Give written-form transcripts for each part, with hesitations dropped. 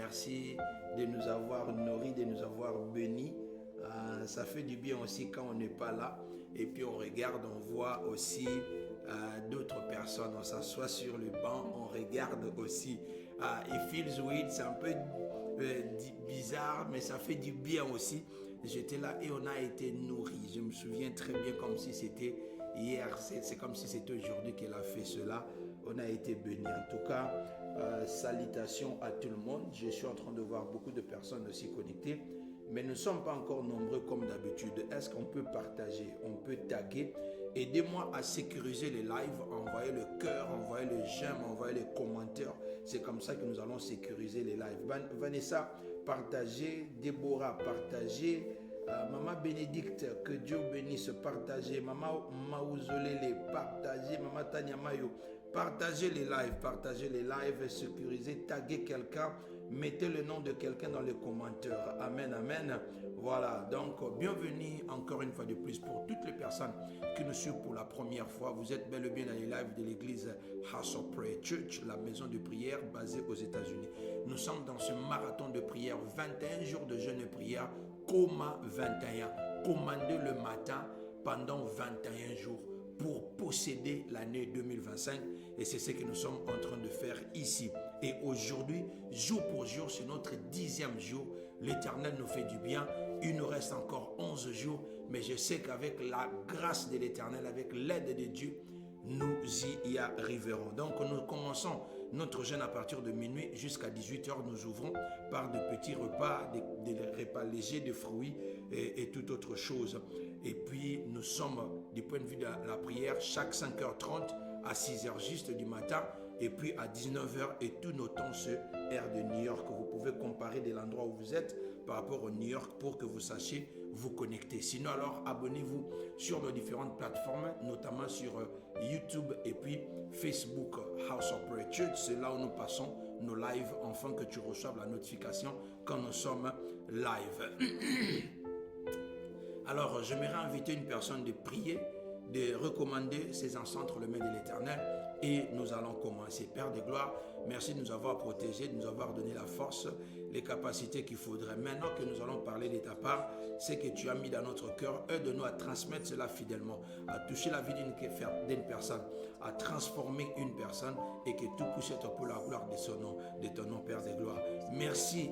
merci de nous avoir nourris, de nous avoir bénis. Ça fait du bien aussi quand on n'est pas là. Et puis on regarde, on voit aussi d'autres personnes. On s'assoit sur le banc, on regarde aussi. It feels weird, c'est un peu bizarre, mais ça fait du bien aussi. J'étais là et on a été nourris. Je me souviens très bien comme si c'était hier. C'est comme si c'était aujourd'hui qu'elle a fait cela. On a été bénis. En tout cas, salutations à tout le monde. Je suis en train de voir beaucoup de personnes aussi connectées. Mais nous ne sommes pas encore nombreux comme d'habitude. Est-ce qu'on peut partager? On peut taguer. Aidez-moi à sécuriser les lives. Envoyez le cœur, envoyez le j'aime, envoyez les commentaires. C'est comme ça que nous allons sécuriser les lives. Vanessa, partagez. Déborah, partagez. Maman Bénédicte, que Dieu bénisse, partagez. Maman Maouzolele, partagez. Maman Tania Mayo, partagez les lives, sécurisez, taguez quelqu'un, mettez le nom de quelqu'un dans les commentaires. Amen, amen. Voilà, donc bienvenue encore une fois de plus pour toutes les personnes qui nous suivent pour la première fois. Vous êtes bel et bien dans les lives de l'église House of Prayer Church, la maison de prière basée aux États-Unis. Nous sommes dans ce marathon de prière, 21 jours de jeûne et prière, Coma 21, commandé le matin pendant 21 jours pour posséder l'année 2025, et c'est ce que nous sommes en train de faire ici. Et aujourd'hui, jour pour jour, c'est notre 10e jour. L'Éternel nous fait du bien. Il nous reste encore 11 jours, mais je sais qu'avec la grâce de l'Éternel, avec l'aide de Dieu, nous y arriverons. Donc nous commençons notre jeûne à partir de minuit jusqu'à 18h. Nous ouvrons par de petits repas, des repas légers, de fruits et toute autre chose. Et puis nous sommes, du point de vue de la prière, chaque 5h30 à 6h juste du matin, et puis à 19h, et tous nos temps sur air de New York. Vous pouvez comparer de l'endroit où vous êtes par rapport au New York pour que vous sachiez vous connecter. Sinon alors, abonnez-vous sur nos différentes plateformes, notamment sur YouTube et puis Facebook House of Prayer Church. C'est là où nous passons nos lives, afin que tu reçoives la notification quand nous sommes live. Alors, j'aimerais inviter une personne de prier, de recommander ses enfants entre les mains de l'Éternel, et nous allons commencer. Père de gloire, merci de nous avoir protégés, de nous avoir donné la force, les capacités qu'il faudrait. Maintenant que nous allons parler de ta part, c'est que tu as mis dans notre cœur, aide-nous à transmettre cela fidèlement, à toucher la vie d'une personne, à transformer une personne, et que tout puisse être pour la gloire de ton nom, Père de gloire. Merci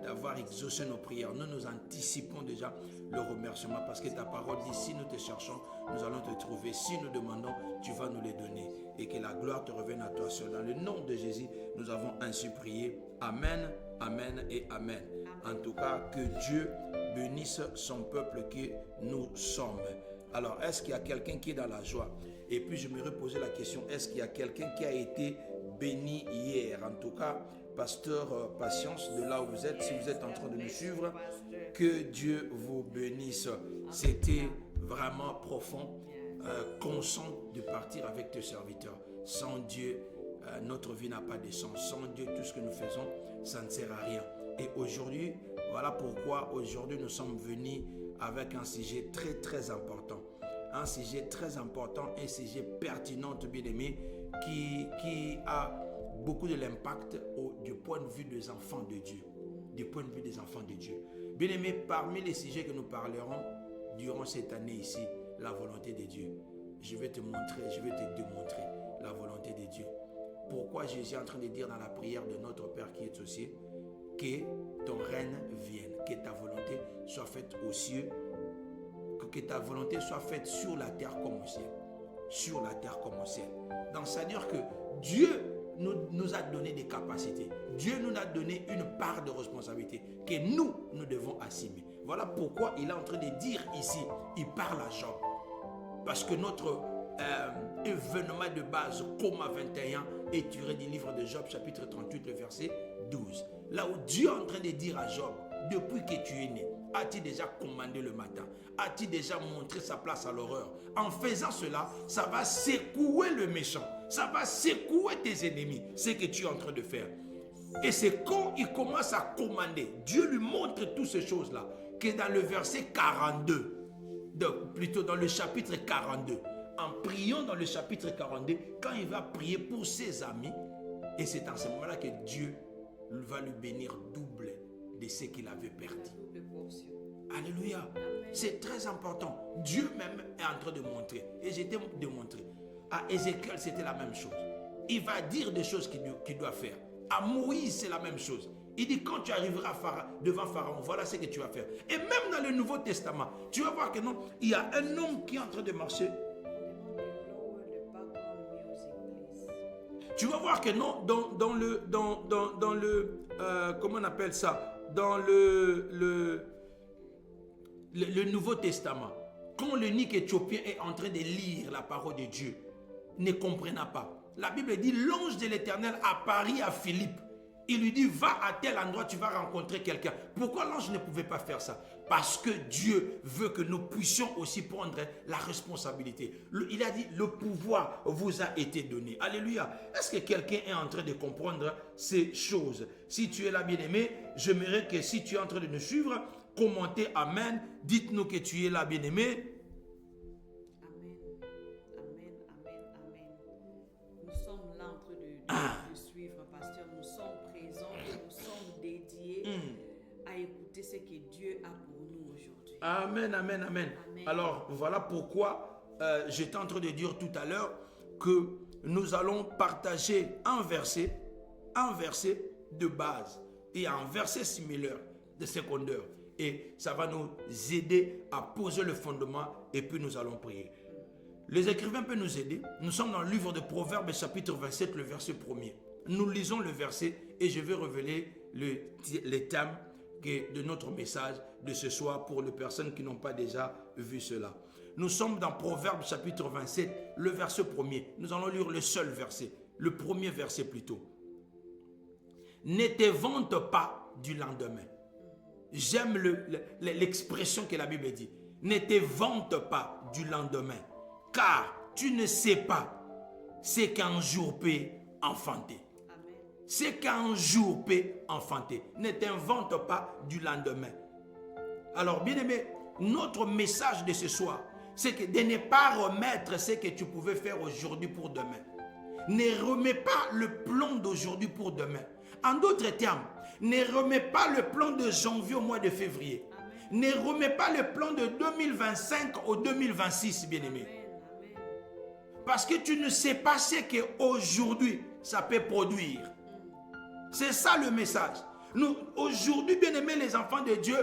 d'avoir exaucé nos prières. Nous nous anticipons déjà le remerciement, parce que ta parole dit, si nous te cherchons, nous allons te trouver. Si nous demandons, tu vas nous les donner. Et que la gloire te revienne à toi seul. Dans le nom de Jésus, nous avons ainsi prié. Amen, amen et amen. En tout cas, que Dieu bénisse son peuple que nous sommes. Alors, est-ce qu'il y a quelqu'un qui est dans la joie? Et puis, je me reposais la question, est-ce qu'il y a quelqu'un qui a été béni hier? En tout cas, pasteur Patience, de là où vous êtes, si vous êtes en train de nous suivre, que Dieu vous bénisse. C'était vraiment profond. Consent de partir avec tes serviteurs. Sans Dieu, notre vie n'a pas de sens. Sans Dieu, tout ce que nous faisons, ça ne sert à rien. Et aujourd'hui, voilà pourquoi aujourd'hui nous sommes venus avec un sujet très très important. Un sujet très important, un sujet pertinent, bien aimé, qui a beaucoup de l'impact du point de vue des enfants de Dieu. Du point de vue des enfants de Dieu. Bien aimé, parmi les sujets que nous parlerons durant cette année ici, la volonté de Dieu. Je vais te montrer, je vais te démontrer la volonté de Dieu. Pourquoi Jésus est en train de dire dans la prière de notre Père qui est aux cieux, que ton règne vienne, que ta volonté soit faite aux cieux, que ta volonté soit faite sur la terre comme au ciel. Sur la terre comme au ciel. Donc, c'est-à-dire que Dieu nous a donné des capacités. Dieu nous a donné une part de responsabilité que nous devons assumer. Voilà pourquoi il est en train de dire ici, il parle à Job. Parce que notre événement de base, Coma 21, est tiré du livre de Job, chapitre 38, le verset 12. Là où Dieu est en train de dire à Job, depuis que tu es né, as-tu déjà commandé le matin? As-tu déjà montré sa place à l'horreur? En faisant cela, ça va secouer le méchant. Ça va secouer tes ennemis, ce que tu es en train de faire. Et c'est quand il commence à commander, Dieu lui montre toutes ces choses-là, que dans le verset 42, plutôt dans le chapitre 42, en priant dans le chapitre 42, quand il va prier pour ses amis, et c'est en ce moment-là que Dieu va lui bénir double de ce qu'il avait perdu. Double portion. Alléluia. Amen. C'est très important. Dieu même est en train de montrer. Et j'ai démontré. À Ézéchiel, c'était la même chose. Il va dire des choses qu'il doit faire. À Moïse, c'est la même chose. Il dit, quand tu arriveras devant Pharaon, voilà ce que tu vas faire. Et même dans le Nouveau Testament, tu vas voir que non, il y a un homme qui est en train de marcher. Tu vas voir que non, dans le comment on appelle ça, dans le Nouveau Testament, quand l'eunuque éthiopien est en train de lire la parole de Dieu, ne comprenait pas. La Bible dit, l'ange de l'Éternel apparut à Philippe. Il lui dit, va à tel endroit, tu vas rencontrer quelqu'un. Pourquoi l'ange ne pouvait pas faire ça? Parce que Dieu veut que nous puissions aussi prendre la responsabilité. Il a dit, le pouvoir vous a été donné. Alléluia. Est-ce que quelqu'un est en train de comprendre ces choses? Si tu es là, bien-aimé, j'aimerais que si tu es en train de nous suivre, commentez Amen. Dites-nous que tu es là, bien-aimé. Nous sommes là en train de suivre, pasteur. Nous sommes présents et nous sommes dédiés à écouter ce que Dieu a pour nous aujourd'hui. Amen, amen, amen. Alors, voilà pourquoi j'étais en train de dire tout à l'heure que nous allons partager un verset de base et un verset similaire de secondaire. Et ça va nous aider à poser le fondement et puis nous allons prier. Les écrivains peuvent nous aider. Nous sommes dans le livre de Proverbes, chapitre 27, le verset 1er. Nous lisons le verset et je vais révéler les thèmes de notre message de ce soir pour les personnes qui n'ont pas déjà vu cela. Nous sommes dans Proverbes, chapitre 27, le verset 1er. Nous allons lire le seul verset, le premier verset plutôt. Ne te vante pas du lendemain. J'aime l'expression que la Bible dit. Ne te vante pas du lendemain. Car tu ne sais pas ce qu'un jour peut enfanter. Ce qu'un jour peut enfanter. Ne t'invente pas du lendemain. Alors, bien aimé, notre message de ce soir, c'est que de ne pas remettre ce que tu pouvais faire aujourd'hui pour demain. Ne remets pas le plan d'aujourd'hui pour demain. En d'autres termes, ne remets pas le plan de janvier au mois de février. Amen. Ne remets pas le plan de 2025 au 2026, bien-aimé. Parce que tu ne sais pas ce qu'aujourd'hui, ça peut produire. C'est ça le message. Nous, aujourd'hui, bien-aimés, les enfants de Dieu,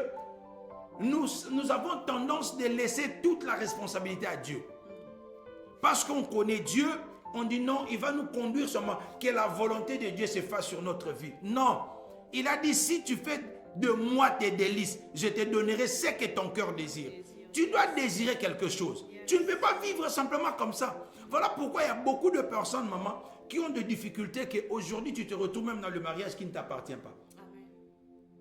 nous avons tendance de laisser toute la responsabilité à Dieu. Parce qu'on connaît Dieu, on dit non, il va nous conduire seulement, que la volonté de Dieu se fasse sur notre vie. Non, il a dit, si tu fais de moi tes délices, je te donnerai ce que ton cœur désire. Tu dois désirer quelque chose. Tu ne peux pas vivre simplement comme ça. Voilà pourquoi il y a beaucoup de personnes, maman, qui ont des difficultés, qu'aujourd'hui tu te retrouves même dans le mariage qui ne t'appartient pas.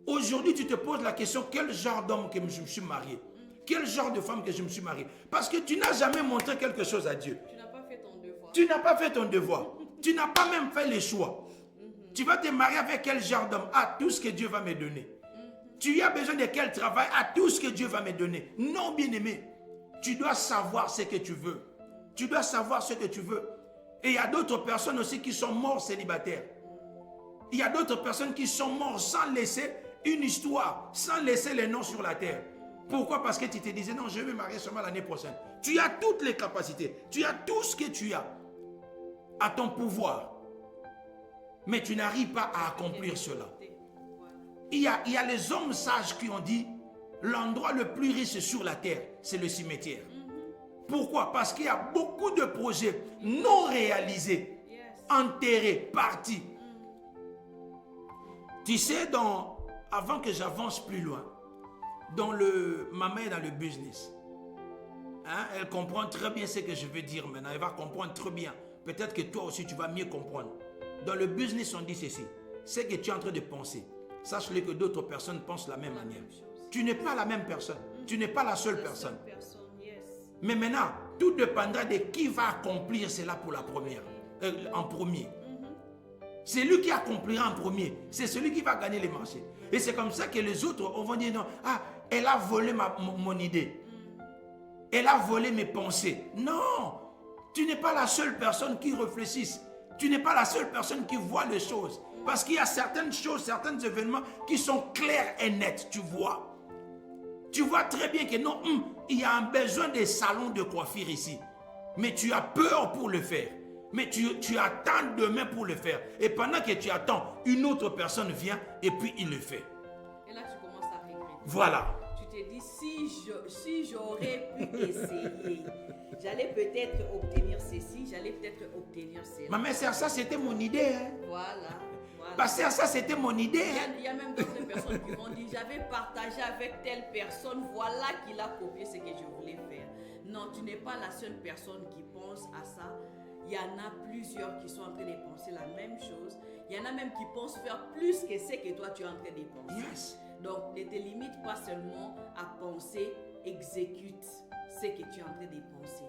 Aujourd'hui tu te poses la question, quel genre d'homme que je me suis marié? Quel genre de femme que je me suis marié? Parce que tu n'as jamais montré quelque chose à Dieu. Tu n'as pas fait ton devoir. Tu n'as pas fait ton devoir. Tu n'as pas même fait les choix. Tu vas te marier avec quel genre d'homme? Ah, tout ce que Dieu va me donner. Tu as besoin de quel travail? Ah, tout ce que Dieu va me donner. Non, bien-aimé. Tu dois savoir ce que tu veux. Tu dois savoir ce que tu veux. Et il y a d'autres personnes aussi qui sont morts célibataires. Il y a d'autres personnes qui sont mortes sans laisser une histoire, sans laisser les noms sur la terre. Pourquoi? Parce que tu te disais, non, je vais me marier seulement l'année prochaine. Tu as toutes les capacités. Tu as tout ce que tu as à ton pouvoir. Mais tu n'arrives pas à accomplir cela. Il y a les hommes sages qui ont dit, l'endroit le plus riche sur la terre, c'est le cimetière. Pourquoi? Parce qu'il y a beaucoup de projets non réalisés, enterrés, partis. Tu sais, avant que j'avance plus loin, maman est dans le business. Hein? Elle comprend très bien ce que je veux dire maintenant. Elle va comprendre très bien. Peut-être que toi aussi, tu vas mieux comprendre. Dans le business, on dit ceci. Ce que tu es en train de penser, sache-le que d'autres personnes pensent de la même manière. Tu n'es pas la même personne. Tu n'es pas la seule personne. Mais maintenant, tout dépendra de qui va accomplir cela pour en premier. C'est lui qui accomplira en premier. C'est celui qui va gagner les marchés. Et c'est comme ça que les autres vont dire non, ah, elle a volé mon idée. Elle a volé mes pensées. Non, tu n'es pas la seule personne qui réfléchisse. Tu n'es pas la seule personne qui voit les choses. Parce qu'il y a certaines choses, certains événements qui sont clairs et nets, tu vois. Tu vois très bien que non, il y a un besoin de salon de coiffure ici. Mais tu as peur pour le faire. Mais tu attends demain pour le faire. Et pendant que tu attends, une autre personne vient et puis il le fait. Et là, tu commences à regretter. Voilà. Tu te dis, si j'aurais pu essayer, j'allais peut-être obtenir ceci, j'allais peut-être obtenir cela. Ma mère, ça c'était mon idée. Hein. Voilà. Parce que ça c'était mon idée. Il y a même d'autres personnes qui vont dire, j'avais partagé avec telle personne, voilà qu'il a copié ce que je voulais faire. Non, tu n'es pas la seule personne qui pense à ça. Il y en a plusieurs qui sont en train de penser la même chose. Il y en a même qui pensent faire plus que ce que toi tu es en train de penser. Yes. Donc, ne te limite pas seulement à penser, exécute ce que tu es en train de penser.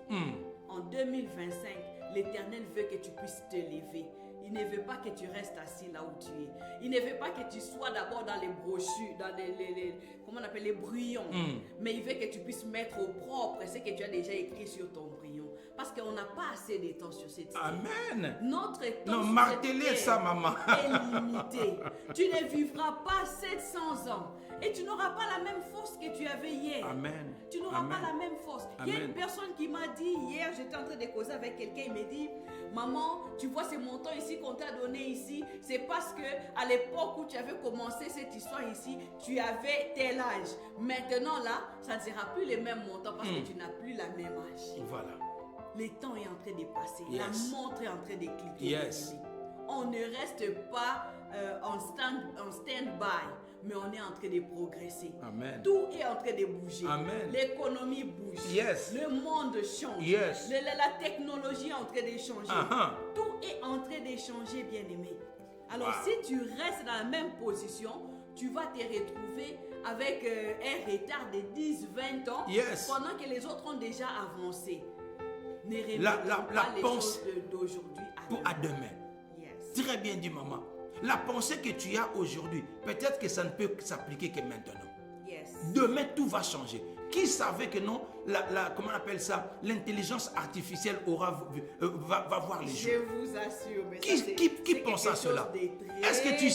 En 2025, l'Éternel veut que tu puisses te lever. Il ne veut pas que tu restes assis là où tu es. Il ne veut pas que tu sois d'abord dans les brochures, dans comment on appelle les brouillons. Mais il veut que tu puisses mettre au propre ce que tu as déjà écrit sur ton brouillon. Parce qu'on n'a pas assez de temps sur cette terre. Amen. Notre temps Non, sur martelez cette ça, terre maman. est limité. Tu ne vivras pas 700 ans. Et tu n'auras pas la même force que tu avais hier. Amen. Tu n'auras Amen. pas la même force. Il y a Amen. une personne qui m'a dit hier, j'étais en train de causer avec quelqu'un, il me dit, maman, tu vois ce montant ici qu'on t'a donné ici, c'est parce que à l'époque où tu avais commencé cette histoire ici, tu avais tel âge. Maintenant là, ça ne sera plus le même montant parce que tu n'as plus la même âge. Voilà. Le temps est en train de passer. Yes. La montre est en train de cliquer. Yes. On ne reste pas en stand-by, mais on est en train de progresser. Amen. Tout est en train de bouger. Amen. L'économie bouge. Yes. Le monde change. Yes. La technologie est en train de changer. Tout est en train de changer, bien-aimé. Alors, Wow. si tu restes dans la même position, tu vas te retrouver avec un retard de 10-20 ans Yes. pendant que les autres ont déjà avancé. Ne remettons La pas les pense- choses d'aujourd'hui À demain. Yes. Très bien dit, maman. La pensée que tu as aujourd'hui, peut-être que ça ne peut s'appliquer que maintenant. Yes. Demain, tout va changer. Qui savait que non, comment on appelle ça, l'intelligence artificielle va voir les Je jours. vous assure. Mais Qui, ça, c'est- qui c'est pense quelque à cela? chose de très, Est-ce que tu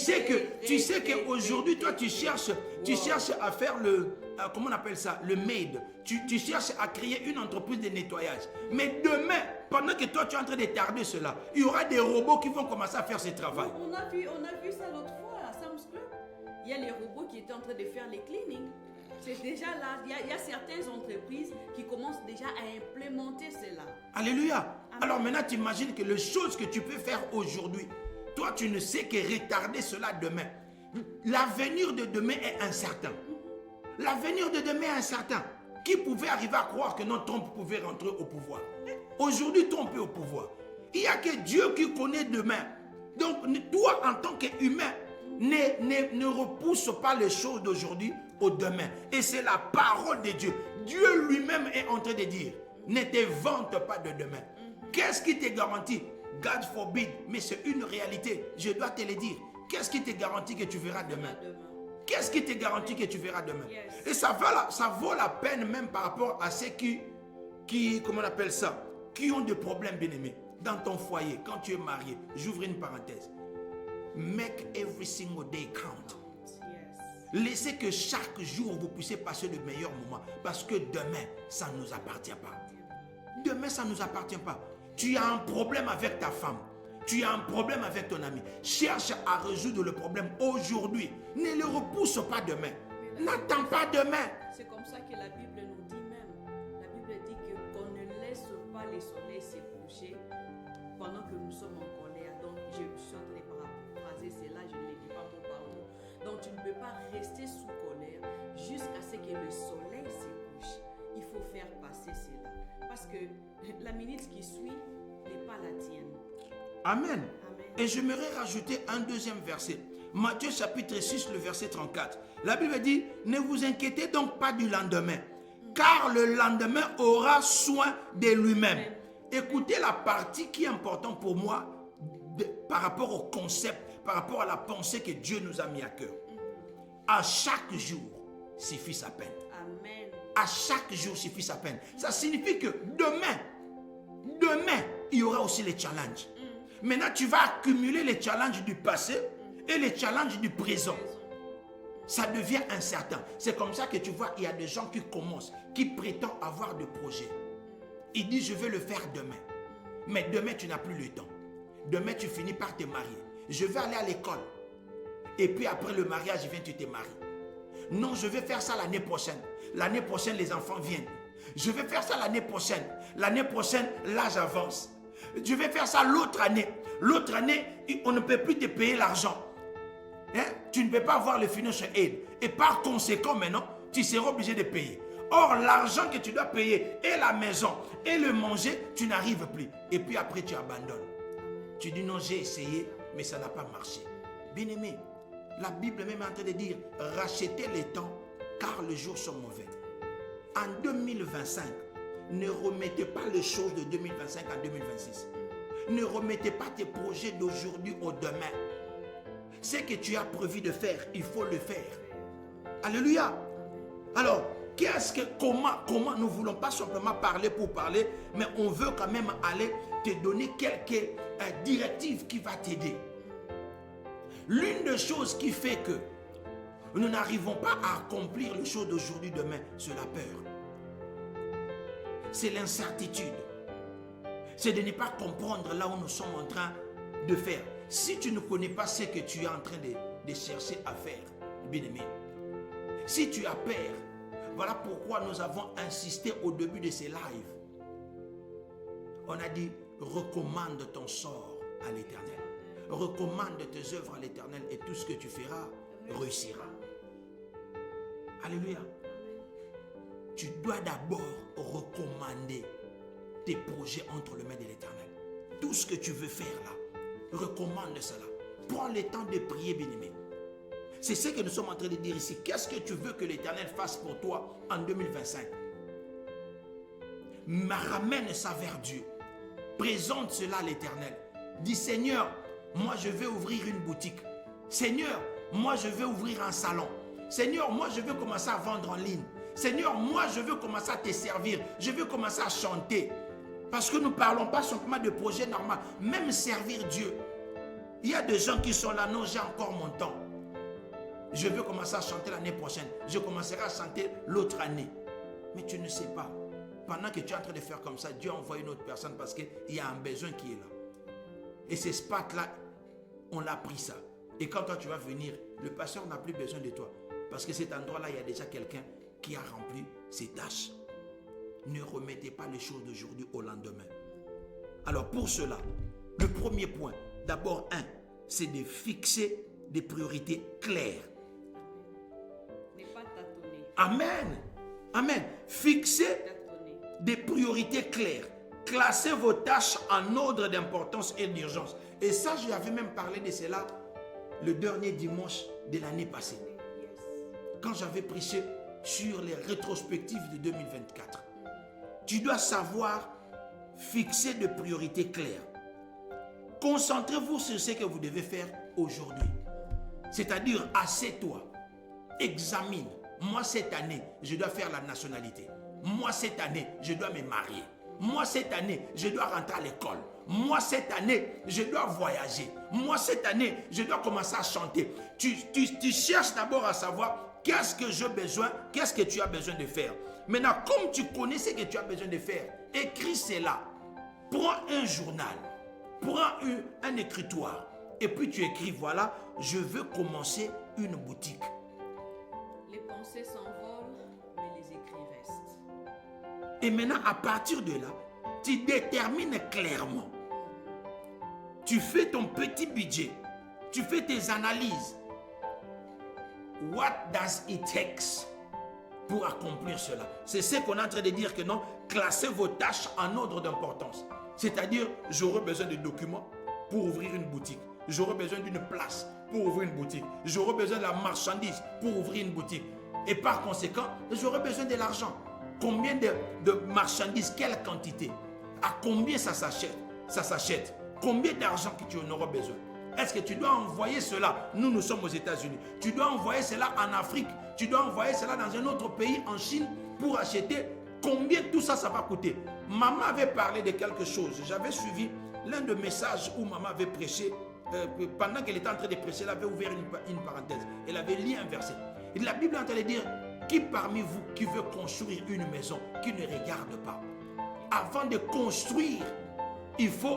sais très, qu'aujourd'hui, très, toi, tu très, cherches, très. Wow. à faire comment on appelle ça, le maid. Tu cherches à créer une entreprise de nettoyage. Mais demain, pendant que toi, tu es en train de tarder cela, il y aura des robots qui vont commencer à faire ce travail. On a vu ça l'autre fois à Sam's Club. Il y a les robots qui étaient en train de faire les cleaning. C'est déjà là. Il y a certaines entreprises qui commencent déjà à implémenter cela. Alléluia. Amen. Alors maintenant, tu imagines que les choses que tu peux faire aujourd'hui, toi, tu ne sais que retarder cela demain. L'avenir de demain est incertain. L'avenir de demain est incertain. Qui pouvait arriver à croire que non, Trump pouvait rentrer au pouvoir? Aujourd'hui, Trump est au pouvoir. Il n'y a que Dieu qui connaît demain. Donc, toi, en tant qu'humain, ne repousse pas les choses d'aujourd'hui au demain. Et c'est la parole de Dieu. Dieu lui-même est en train de dire, ne te vante pas de demain. Qu'est-ce qui te garantit? God forbid, mais c'est une réalité. Je dois te le dire. Qu'est-ce qui te garantit que tu verras demain? Qu'est-ce qui te garantit que tu verras demain? Yes. Et ça vaut la peine même par rapport à ceux qui comment on appelle ça, qui ont des problèmes, bien-aimés. Dans ton foyer, quand tu es marié, j'ouvre une parenthèse. Make every single day count. Yes. Laissez que chaque jour vous puissiez passer de meilleurs moments. Parce que demain, ça ne nous appartient pas. Demain, ça ne nous appartient pas. Tu as un problème avec ta femme. Tu as un problème avec ton ami. Cherche à résoudre le problème aujourd'hui. Ne le repousse pas demain. N'attends pas demain. C'est comme ça que la Bible nous dit même. La Bible dit qu'on ne laisse pas le soleil se coucher pendant que nous sommes en colère. Donc, je suis en train de paraphraser cela, je ne le dis pas mot par mot. Donc, tu ne peux pas rester sous colère jusqu'à ce que le soleil se couche. Il faut faire passer cela. Parce que la minute qui suit n'est pas la tienne. Amen. Amen. Et j'aimerais rajouter un deuxième verset. Matthieu chapitre 6, le verset 34. La Bible dit, ne vous inquiétez donc pas du lendemain, car le lendemain aura soin de lui-même. Écoutez la partie qui est importante pour moi par rapport au concept, par rapport à la pensée que Dieu nous a mis à cœur. À chaque jour suffit sa peine. Amen. À chaque jour suffit sa peine. Ça signifie que demain, il y aura aussi les challenges. Maintenant, tu vas accumuler les challenges du passé Et les challenges du présent, ça devient incertain. C'est comme ça que tu vois, il y a des gens qui commencent, qui prétendent avoir des projets. Ils disent, je vais le faire demain. Mais demain, tu n'as plus le temps. Demain, tu finis par te marier. Je vais aller à l'école. Et puis après le mariage, tu te maries. Non, je vais faire ça l'année prochaine. L'année prochaine, les enfants viennent. Je vais faire ça l'année prochaine. L'année prochaine, l'âge avance. Je vais faire ça l'autre année. L'autre année, on ne peut plus te payer l'argent. Hein? Tu ne peux pas avoir le financial aid. Et par conséquent, maintenant, tu seras obligé de payer. Or, l'argent que tu dois payer, et la maison, et le manger, tu n'arrives plus. Et puis après, tu abandonnes. Tu dis non, j'ai essayé, mais ça n'a pas marché. Bien-aimé, la Bible même est en train de dire, rachetez les temps, car les jours sont mauvais. En 2025, ne remettez pas les choses de 2025 en 2026. Ne remettez pas tes projets d'aujourd'hui au demain. Ce que tu as prévu de faire, il faut le faire. Alléluia. Alors, comment nous ne voulons pas simplement parler pour parler, mais on veut quand même aller te donner quelques directives qui vont t'aider. L'une des choses qui fait que nous n'arrivons pas à accomplir les choses d'aujourd'hui, demain, c'est la peur. C'est l'incertitude. C'est de ne pas comprendre là où nous sommes en train de faire. Si tu ne connais pas ce que tu es en train de chercher à faire, bien-aimé, si tu as peur, voilà pourquoi nous avons insisté au début de ces lives. On a dit, recommande ton sort à l'Éternel. Recommande tes œuvres à l'Éternel et tout ce que tu feras réussira. Alléluia. Tu dois d'abord recommander tes projets entre les mains de l'Éternel. Tout ce que tu veux faire là, recommande cela. Prends le temps de prier, bien-aimé. C'est ce que nous sommes en train de dire ici. Qu'est-ce que tu veux que l'Éternel fasse pour toi en 2025? Ramène ça vers Dieu. Présente cela à l'Éternel. Dis, Seigneur, moi je vais ouvrir une boutique. Seigneur, moi je vais ouvrir un salon. Seigneur, moi je veux commencer à vendre en ligne. Seigneur, moi je veux commencer à te servir. Je veux commencer à chanter. Parce que nous ne parlons pas simplement de projet normal. Même servir Dieu. Il y a des gens qui sont là, non, j'ai encore mon temps. Je veux commencer à chanter l'année prochaine. Je commencerai à chanter l'autre année. Mais tu ne sais pas. Pendant que tu es en train de faire comme ça, Dieu envoie une autre personne parce qu'il y a un besoin qui est là. Et ces spots-là, on l'a pris ça. Et quand toi tu vas venir, le pasteur n'a plus besoin de toi. Parce que cet endroit-là, il y a déjà quelqu'un qui a rempli ses tâches. Ne remettez pas les choses d'aujourd'hui au lendemain. Alors pour cela, le premier point, d'abord c'est de fixer des priorités claires. Ne pas tâtonner. Amen. Amen. Fixez des priorités claires. Classez vos tâches en ordre d'importance et d'urgence. Et ça, je avais même parlé de cela le dernier dimanche de l'année passée. Quand j'avais prêché sur les rétrospectives de 2024. Tu dois savoir fixer des priorités claires. Concentrez-vous sur ce que vous devez faire aujourd'hui. C'est-à-dire, assieds-toi, examine. Moi, cette année, je dois faire la nationalité. Moi, cette année, je dois me marier. Moi, cette année, je dois rentrer à l'école. Moi, cette année, je dois voyager. Moi, cette année, je dois commencer à chanter. Tu cherches d'abord à savoir qu'est-ce que j'ai besoin, qu'est-ce que tu as besoin de faire. Maintenant, comme tu connais ce que tu as besoin de faire, écris cela. Prends un journal, prends un écritoire. Et puis tu écris, voilà, je veux commencer une boutique. Les pensées s'envolent, mais les écrits restent. Et maintenant, à partir de là, tu détermines clairement. Tu fais ton petit budget. Tu fais tes analyses. What does it take pour accomplir cela? C'est ce qu'on est en train de dire que non, classez vos tâches en ordre d'importance. C'est-à-dire, j'aurai besoin de documents pour ouvrir une boutique. J'aurai besoin d'une place pour ouvrir une boutique. J'aurai besoin de la marchandise pour ouvrir une boutique. Et par conséquent, j'aurai besoin de l'argent. Combien de marchandises, quelle quantité? À combien ça s'achète? Combien d'argent que tu en auras besoin? Est-ce que tu dois envoyer cela? Nous sommes aux États-Unis. Tu dois envoyer cela en Afrique. Tu dois envoyer cela dans un autre pays, en Chine, pour acheter. Combien tout ça va coûter? Maman avait parlé de quelque chose. J'avais suivi l'un des messages où maman avait prêché pendant qu'elle était en train de prêcher, elle avait ouvert une parenthèse. Elle avait lu un verset. Et la Bible est en train de dire, qui parmi vous qui veut construire une maison, qui ne regarde pas? Avant de construire,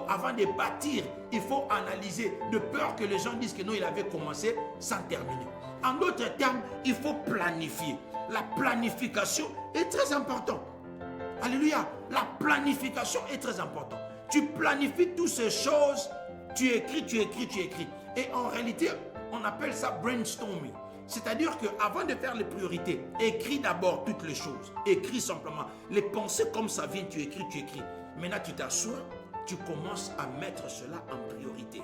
avant de bâtir, il faut analyser, de peur que les gens disent que non, il avait commencé sans terminer. En d'autres termes, il faut planifier. La planification est très importante. Alléluia. La planification est très importante. Tu planifies toutes ces choses, tu écris. Et en réalité, on appelle ça brainstorming. C'est-à-dire qu'avant de faire les priorités, écris d'abord toutes les choses. Écris simplement. Les pensées comme ça viennent, tu écris. Maintenant, tu t'assois, tu commences à mettre cela en priorité.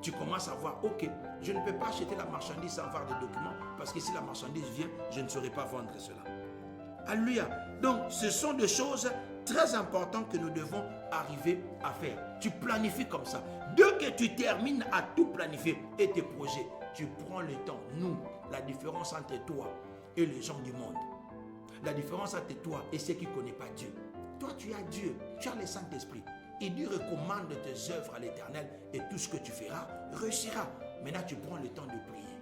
Tu commences à voir, ok, je ne peux pas acheter la marchandise sans avoir des documents, parce que si la marchandise vient, je ne saurais pas vendre cela. Alléluia. Donc, ce sont des choses très importantes que nous devons arriver à faire. Tu planifies comme ça. Dès que tu termines à tout planifier et tes projets, tu prends le temps. Nous, la différence entre toi et les gens du monde, la différence entre toi et ceux qui ne connaissent pas Dieu. Toi, tu as Dieu, tu as le Saint-Esprit. Il dit recommande tes œuvres à l'Éternel et tout ce que tu feras réussira. Maintenant, tu prends le temps de prier.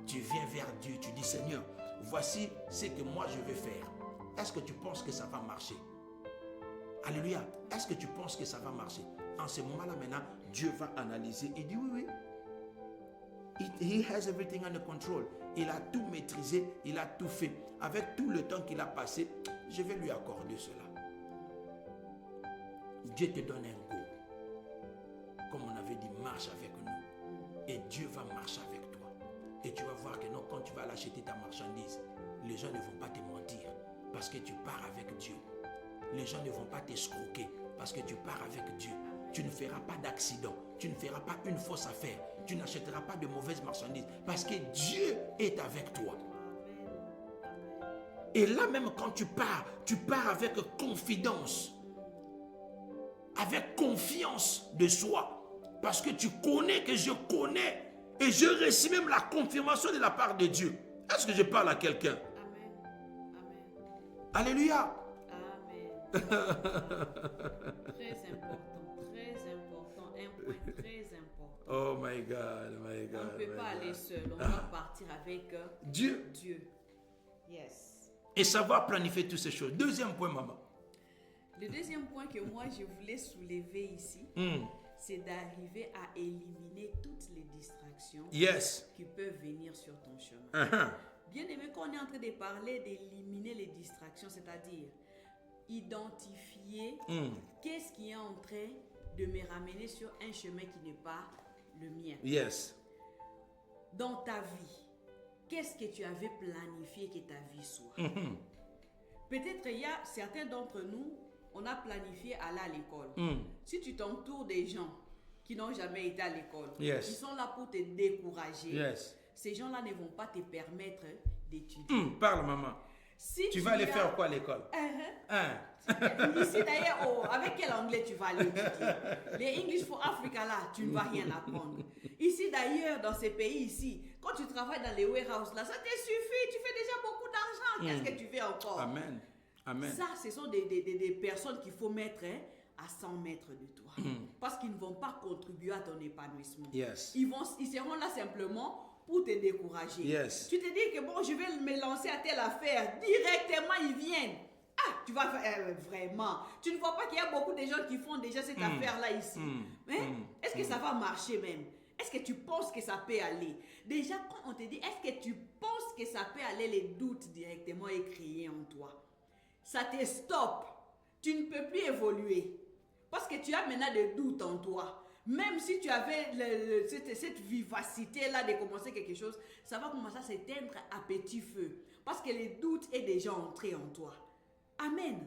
Tu viens vers Dieu, tu dis Seigneur, voici ce que moi je vais faire. Est-ce que tu penses que ça va marcher? Alléluia. Est-ce que tu penses que ça va marcher? En ce moment-là, maintenant, Dieu va analyser et dit oui. He has everything under control. Il a tout maîtrisé, il a tout fait. Avec tout le temps qu'il a passé, je vais lui accorder cela. Dieu te donne un go. Comme on avait dit, marche avec nous. Et Dieu va marcher avec toi. Et tu vas voir que non, quand tu vas l'acheter ta marchandise, les gens ne vont pas te mentir parce que tu pars avec Dieu. Les gens ne vont pas t'escroquer parce que tu pars avec Dieu. Tu ne feras pas d'accident. Tu ne feras pas une fausse affaire. Tu n'achèteras pas de mauvaises marchandises parce que Dieu est avec toi. Et là même quand tu pars avec confidence. Avec confiance de soi. Parce que tu connais que je connais. Et je reçois même la confirmation de la part de Dieu. Est-ce que je parle à quelqu'un? Amen. Alléluia. Amen. Très important. Un point très important. Oh my God. On ne peut pas aller seul. On doit partir avec Dieu. Yes. Et savoir planifier toutes ces choses. Deuxième point, maman. Le deuxième point que moi je voulais soulever ici, c'est d'arriver à éliminer toutes les distractions qui peuvent venir sur ton chemin. Bien aimé, quand on est en train de parler d'éliminer les distractions, c'est-à-dire identifier qu'est-ce qui est en train de me ramener sur un chemin qui n'est pas le mien. Yes. Dans ta vie, qu'est-ce que tu avais planifié que ta vie soit? Peut-être il y a certains d'entre nous, on a planifié aller à l'école. Si tu t'entoures des gens qui n'ont jamais été à l'école, ils sont là pour te décourager. Ces gens-là ne vont pas te permettre d'étudier. Parle, maman. Si tu vas aller faire quoi à l'école? Ici d'ailleurs, avec quel anglais tu vas aller étudier? Les English for Africa là, tu ne vas rien apprendre. Ici d'ailleurs, dans ces pays ici, quand tu travailles dans les warehouses là, ça te suffit, tu fais déjà beaucoup d'argent. Qu'est-ce que tu fais encore? Amen. Ça, ce sont des personnes qu'il faut mettre à 100 mètres de toi. Parce qu'ils ne vont pas contribuer à ton épanouissement. Ils seront là simplement pour te décourager. Tu te dis que bon, je vais me lancer à telle affaire. Directement, ils viennent. Ah, tu vas faire vraiment. Tu ne vois pas qu'il y a beaucoup de gens qui font déjà cette affaire-là ici. Est-ce que ça va marcher même? Est-ce que tu penses que ça peut aller? Déjà, quand on te dit, est-ce que tu penses que ça peut aller, les doutes directement écrits en toi? Ça te stoppe. Tu ne peux plus évoluer. Parce que tu as maintenant des doutes en toi. Même si tu avais cette vivacité-là de commencer quelque chose, ça va commencer à s'éteindre à petit feu. Parce que les doutes est déjà entré en toi. Amen.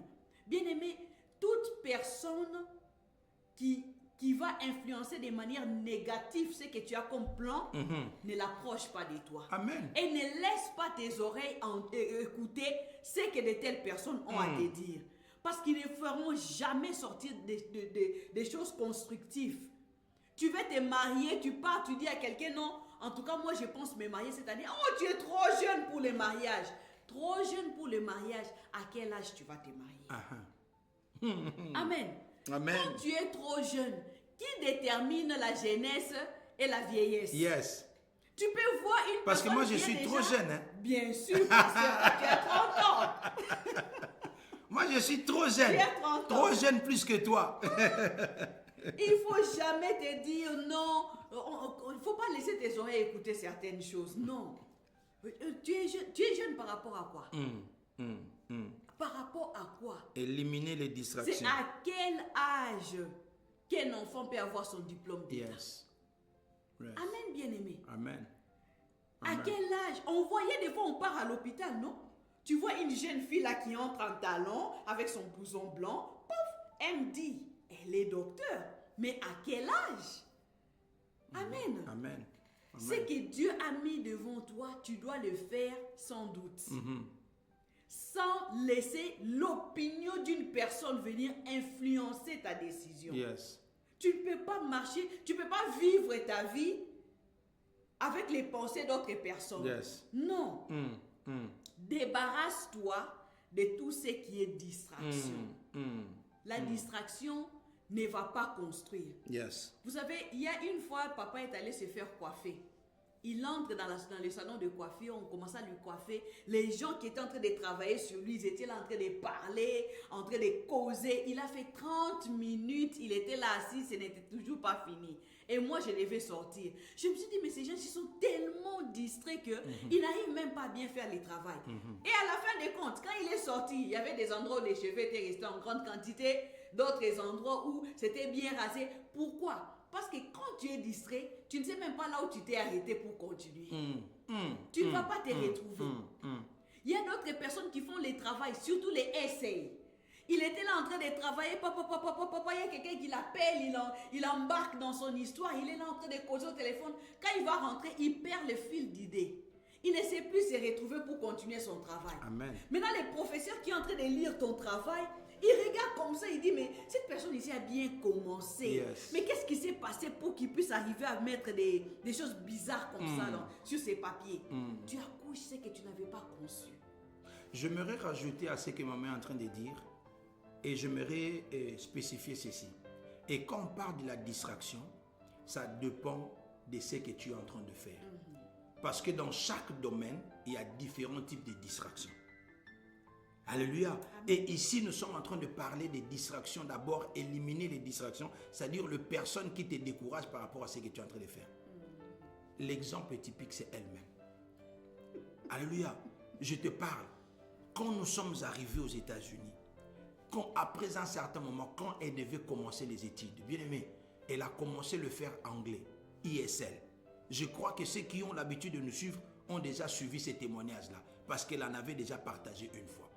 Bien-aimé, toute personne qui va influencer de manière négative ce que tu as comme plan, ne l'approche pas de toi. Amen. Et ne laisse pas tes oreilles écouter ce que de telles personnes ont à te dire. Parce qu'ils ne feront jamais sortir des choses constructives. Tu veux te marier, tu pars, tu dis à quelqu'un, non, en tout cas, moi, je pense me marier cette année. Oh, tu es trop jeune pour le mariage. Trop jeune pour le mariage. À quel âge tu vas te marier? Amen. Amen. Quand tu es trop jeune, qui détermine la jeunesse et la vieillesse. Yes. Tu peux voir une Parce que personne moi, je suis trop jeune. Hein? Bien sûr, parce que tu as 30 ans. Moi, je suis trop jeune. Tu as 30 ans. Trop jeune plus que toi. Il ne faut jamais te dire non. Il ne faut pas laisser tes oreilles écouter certaines choses. Non. Tu es jeune par rapport à quoi? Par rapport à quoi? Éliminer les C'est distractions. à quel âge qu'un enfant peut avoir son diplôme d'État? Yes. Amen, bien-aimé. Amen. À quel âge? On voyait des fois, on part à l'hôpital, non? Tu vois une jeune fille là qui entre en talon avec son blouson blanc. Pouf, elle me dit, elle est docteur. Mais à quel âge? Amen. Amen. Ce que Dieu a mis devant toi, tu dois le faire sans doute. Sans laisser l'opinion d'une personne venir influencer ta décision. Yes. Tu ne peux pas marcher, tu ne peux pas vivre ta vie avec les pensées d'autres personnes. Yes. Non. Débarrasse-toi de tout ce qui est distraction. La distraction ne va pas construire. Yes. Vous savez, il y a une fois, papa est allé se faire coiffer. Il entre dans le salon de coiffure, on commence à lui coiffer. Les gens qui étaient en train de travailler sur lui, ils étaient là en train de parler, en train de causer. Il a fait 30 minutes, il était là assis, ce n'était toujours pas fini. Et moi, je devais sortir. Je me suis dit, mais ces gens, ils sont tellement distraits qu'ils n'arrivent même pas à bien faire le travail. Et à la fin des comptes, quand il est sorti, il y avait des endroits où les cheveux étaient restés en grande quantité, d'autres endroits où c'était bien rasé. Pourquoi? Parce que quand tu es distrait, tu ne sais même pas là où tu t'es arrêté pour continuer. Tu ne vas pas te retrouver. Il y a d'autres personnes qui font les travails, surtout les essais. Il était là en train de travailler, papa, il y a quelqu'un qui l'appelle, il embarque dans son histoire, il est là en train de causer au téléphone. Quand il va rentrer, il perd le fil d'idée. Il ne sait plus se retrouver pour continuer son travail. Amen. Maintenant, les professeurs qui sont en train de lire ton travail, ils regardent comme ça, ils disent, mais cette personne ici a bien commencé. Yes. Mais qu'est-ce qui s'est passé pour qu'il puisse arriver à mettre des choses bizarres comme ça sur ses papiers? Tu accouches ce que tu n'avais pas conçu. J'aimerais rajouter à ce que maman est en train de dire, et j'aimerais spécifier ceci. Et quand on parle de la distraction, ça dépend de ce que tu es en train de faire. Parce que dans chaque domaine, il y a différents types de distractions. Alléluia. Et ici, nous sommes en train de parler des distractions. D'abord, éliminer les distractions, c'est-à-dire les personnes qui te découragent par rapport à ce que tu es en train de faire. L'exemple typique, c'est elle-même. Alléluia. Je te parle. Quand nous sommes arrivés aux États-Unis, après un certain moment, quand elle devait commencer les études, bien aimé, elle a commencé à le faire anglais, ISL. Je crois que ceux qui ont l'habitude de nous suivre ont déjà suivi ces témoignages-là, parce qu'elle en avait déjà partagé une fois.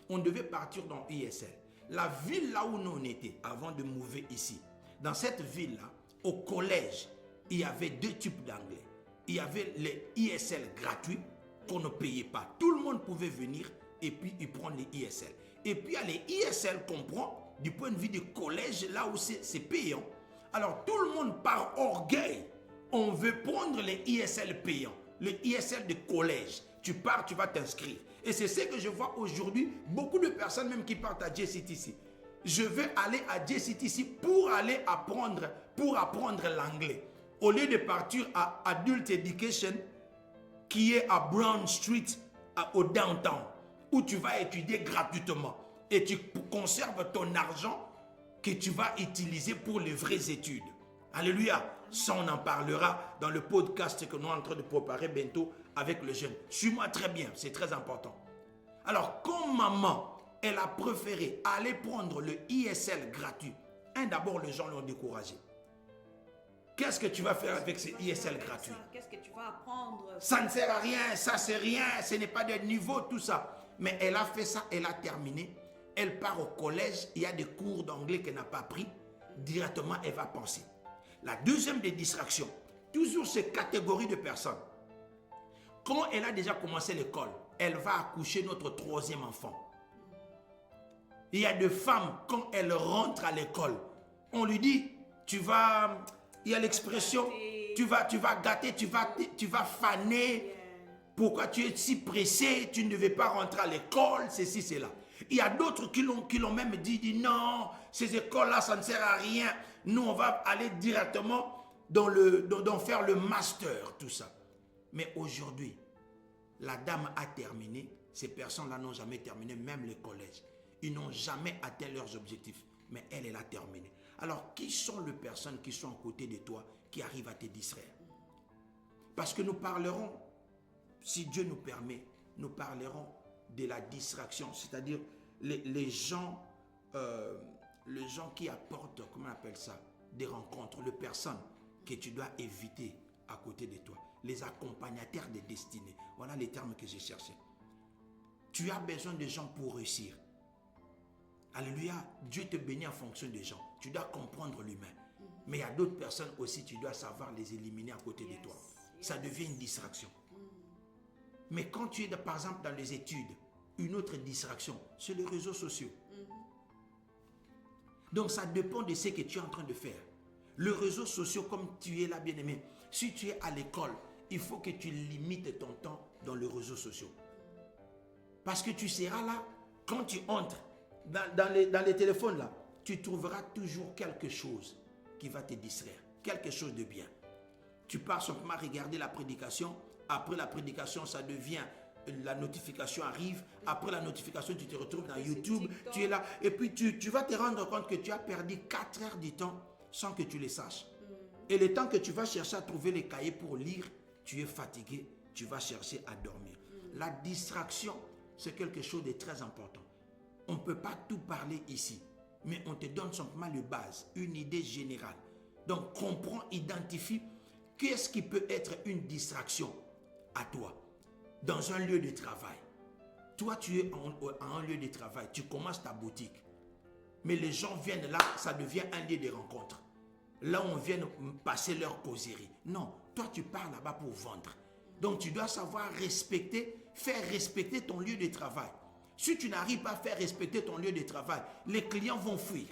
On devait partir dans ISL. La ville là où nous on était, avant de mouver ici, dans cette ville-là, au collège, il y avait deux types d'anglais. Il y avait les ISL gratuits qu'on ne payait pas. Tout le monde pouvait venir et puis ils prennent les ISL. Et puis il y a les ISL qu'on prend du point de vue du collège, là où c'est payant. Alors tout le monde, par orgueil, on veut prendre les ISL payants, les ISL de collège. Tu pars, tu vas t'inscrire. Et c'est ce que je vois aujourd'hui, beaucoup de personnes même qui partent à JCTC. Je vais aller à JCTC pour aller apprendre l'anglais. Au lieu de partir à Adult Education, qui est à Brown Street, au downtown, où tu vas étudier gratuitement. Et tu conserves ton argent que tu vas utiliser pour les vraies études. Alléluia. Ça, on en parlera dans le podcast que nous sommes en train de préparer bientôt avec le jeune. Suis-moi très bien, c'est très important. Alors, quand maman, elle a préféré aller prendre le ISL gratuit, d'abord, les gens l'ont découragé. Qu'est-ce que tu vas faire avec ce ISL gratuit? Qu'est-ce que tu vas apprendre? Ça ne sert à rien, ça c'est rien, ce n'est pas de niveau, tout ça. Mais elle a fait ça, elle a terminé. Elle part au collège, il y a des cours d'anglais qu'elle n'a pas pris. Directement, elle va penser. La deuxième des distractions, toujours ces catégories de personnes. Quand elle a déjà commencé l'école, elle va accoucher notre troisième enfant. Il y a des femmes, quand elles rentrent à l'école, on lui dit, il y a l'expression, tu vas gâter, tu vas faner. Pourquoi tu es si pressé, tu ne devais pas rentrer à l'école, ceci, cela. Il y a d'autres qui l'ont même dit non, ces écoles-là, ça ne sert à rien. Nous, on va aller directement dans faire le master, tout ça. Mais aujourd'hui, la dame a terminé. Ces personnes-là n'ont jamais terminé, même les collèges. Ils n'ont jamais atteint leurs objectifs. Mais elle a terminé. Alors, qui sont les personnes qui sont à côté de toi, qui arrivent à te distraire? Parce que nous parlerons, si Dieu nous permet, nous parlerons de la distraction, c'est-à-dire les gens qui apportent, comment on appelle ça, des rencontres, les personnes que tu dois éviter à côté de toi, les accompagnateurs de destinée. Voilà les termes que j'ai cherchés. Tu as besoin de gens pour réussir. Alléluia, Dieu te bénit en fonction des gens. Tu dois comprendre l'humain. Mais il y a d'autres personnes aussi, tu dois savoir les éliminer à côté de toi. Ça devient une distraction. Mais quand tu es, par exemple, dans les études, une autre distraction, c'est les réseaux sociaux. Donc, ça dépend de ce que tu es en train de faire. Les réseaux sociaux, comme tu es là, bien-aimé, si tu es à l'école, il faut que tu limites ton temps dans les réseaux sociaux. Parce que tu seras là, quand tu entres dans les téléphones, là, tu trouveras toujours quelque chose qui va te distraire, quelque chose de bien. Tu pars simplement regarder la prédication. Après la prédication, ça devient, la notification arrive. Après la notification, tu te retrouves dans YouTube. Tu es là. Et puis, tu vas te rendre compte que tu as perdu 4 heures du temps sans que tu le saches. Et le temps que tu vas chercher à trouver les cahiers pour lire, tu es fatigué. Tu vas chercher à dormir. La distraction, c'est quelque chose de très important. On ne peut pas tout parler ici. Mais on te donne simplement les bases, une idée générale. Donc, comprends, identifie qu'est-ce qui peut être une distraction à toi dans un lieu de travail. Toi, tu es à un lieu de travail, tu commences ta boutique. Mais les gens viennent là, ça devient un lieu de rencontre. Là, on vient passer leur causerie. Non, toi, tu pars là-bas pour vendre. Donc, tu dois savoir respecter, faire respecter ton lieu de travail. Si tu n'arrives pas à faire respecter ton lieu de travail, les clients vont fuir.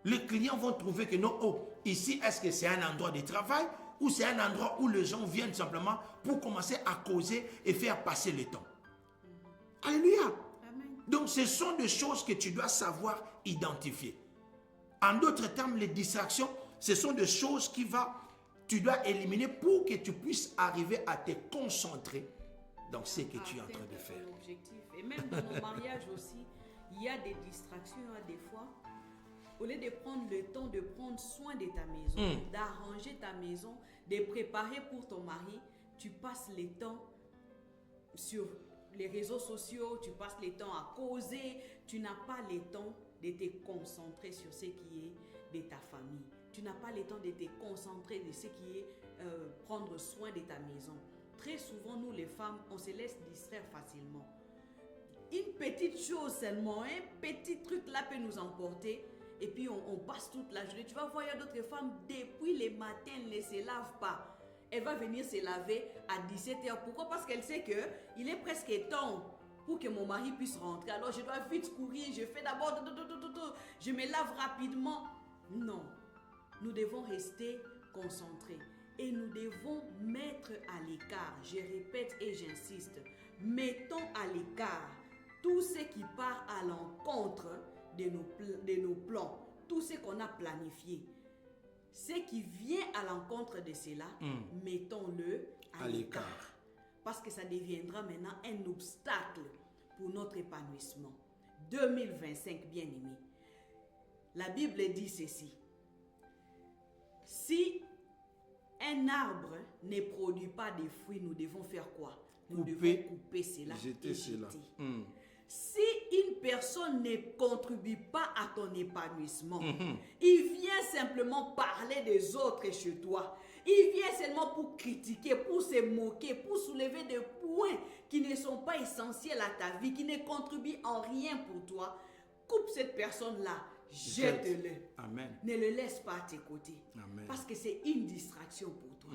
Les clients vont trouver que non, oh, ici, est-ce que c'est un endroit de travail ou c'est un endroit où les gens viennent simplement pour commencer à causer et faire passer le temps. Alléluia. Amen. Donc, ce sont des choses que tu dois savoir identifier. En d'autres termes, les distractions, ce sont des choses tu dois éliminer pour que tu puisses arriver à te concentrer dans ce que tu es en train de faire. Objectif. Et même dans mon mariage aussi, il y a des distractions des fois. Au lieu de prendre le temps de prendre soin de ta maison, d'arranger ta maison, de préparer pour ton mari, tu passes le temps sur les réseaux sociaux, tu passes le temps à causer, tu n'as pas le temps de te concentrer sur ce qui est de ta famille. Tu n'as pas le temps de te concentrer de ce qui est prendre soin de ta maison. Très souvent, nous les femmes, on se laisse distraire facilement. Une petite chose seulement, un petit truc là peut nous emporter et puis on passe toute la journée. Tu vas voir, il y a d'autres femmes, depuis le matin, elles ne se lavent pas. Elle va venir se laver à 17h. Pourquoi? Parce qu'elle sait qu'il est presque temps pour que mon mari puisse rentrer. Alors je dois vite courir, je fais d'abord, je me lave rapidement. Non, nous devons rester concentrés. Et nous devons mettre à l'écart, je répète et j'insiste, mettons à l'écart tout ce qui part à l'encontre de nos plans, tout ce qu'on a planifié. Ce qui vient à l'encontre de cela, mettons-le à l'écart. Parce que ça deviendra maintenant un obstacle pour notre épanouissement. 2025, bien-aimés. La Bible dit ceci. Si un arbre ne produit pas de fruits, nous devons faire quoi? Nous devons couper cela et jeter. Si une personne ne contribue pas à ton épanouissement, il vient simplement parler des autres chez toi. Il vient seulement pour critiquer, pour se moquer, pour soulever des points qui ne sont pas essentiels à ta vie, qui ne contribuent en rien pour toi. Coupe cette personne-là, jette-le. Amen. Ne le laisse pas à tes côtés. Amen. Parce que c'est une distraction pour toi.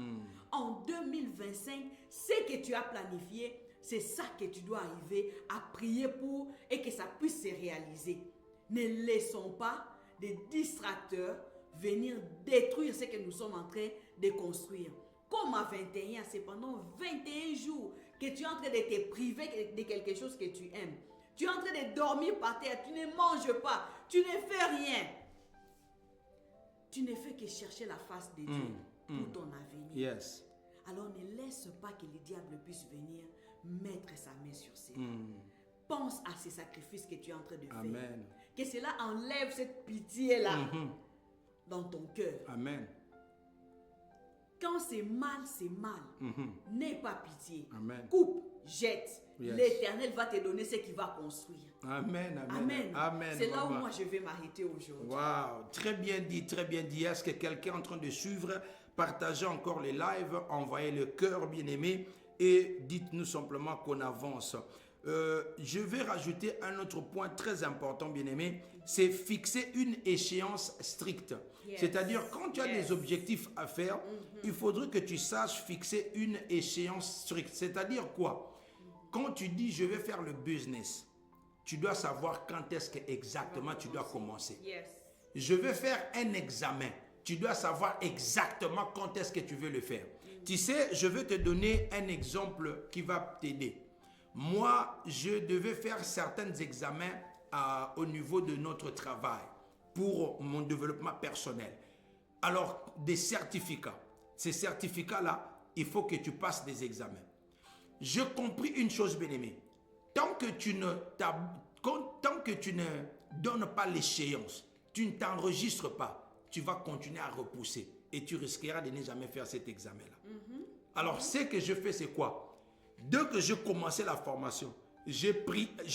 En 2025, ce que tu as planifié, c'est ça que tu dois arriver à prier pour et que ça puisse se réaliser. Ne laissons pas des distracteurs venir détruire ce que nous sommes en train de construire. Comme à 21, c'est pendant 21 jours que tu es en train de te priver de quelque chose que tu aimes. Tu es en train de dormir par terre, tu ne manges pas, tu ne fais rien. tu ne fais que chercher la face de Dieu pour ton avenir. Yes. Alors ne laisse pas que le diable puisse venir mettre sa main sur ses mains. Pense à ces sacrifices que tu es en train de faire. Amen. Que cela enlève cette pitié-là dans ton cœur. Amen. Quand c'est mal, c'est mal. N'aie pas pitié. Amen. Coupe, jette. Yes. L'Éternel va te donner ce qu'il va construire. Amen. Amen. Amen. Amen. C'est là où Maman. moi je vais m'arrêter aujourd'hui. Wow, très bien dit, très bien dit. Est-ce que quelqu'un est en train de suivre? Partagez encore les lives, envoyez le cœur, bien-aimé, et dites-nous simplement qu'on avance. Je vais rajouter un autre point très important, bien-aimé, c'est fixer une échéance stricte. Yes. C'est-à-dire, quand tu as Yes. des objectifs à faire, il faudrait que tu saches fixer une échéance stricte. C'est-à-dire quoi? Quand tu dis, je vais faire le business, tu dois savoir quand est-ce que exactement tu dois commencer. Yes. Je vais faire un examen. Tu dois savoir exactement quand est-ce que tu veux le faire. Tu sais, je vais te donner un exemple qui va t'aider. Moi, je devais faire certains examens au niveau de notre travail pour mon développement personnel. Alors, des certificats. Ces certificats-là, il faut que tu passes des examens. J'ai compris une chose, bien-aimé. Tant que tu ne donnes pas l'échéance, tu ne t'enregistres pas, tu vas continuer à repousser et tu risqueras de ne jamais faire cet examen-là. Alors, ce que je fais, c'est quoi? Dès que j'ai commencé la formation, j'ai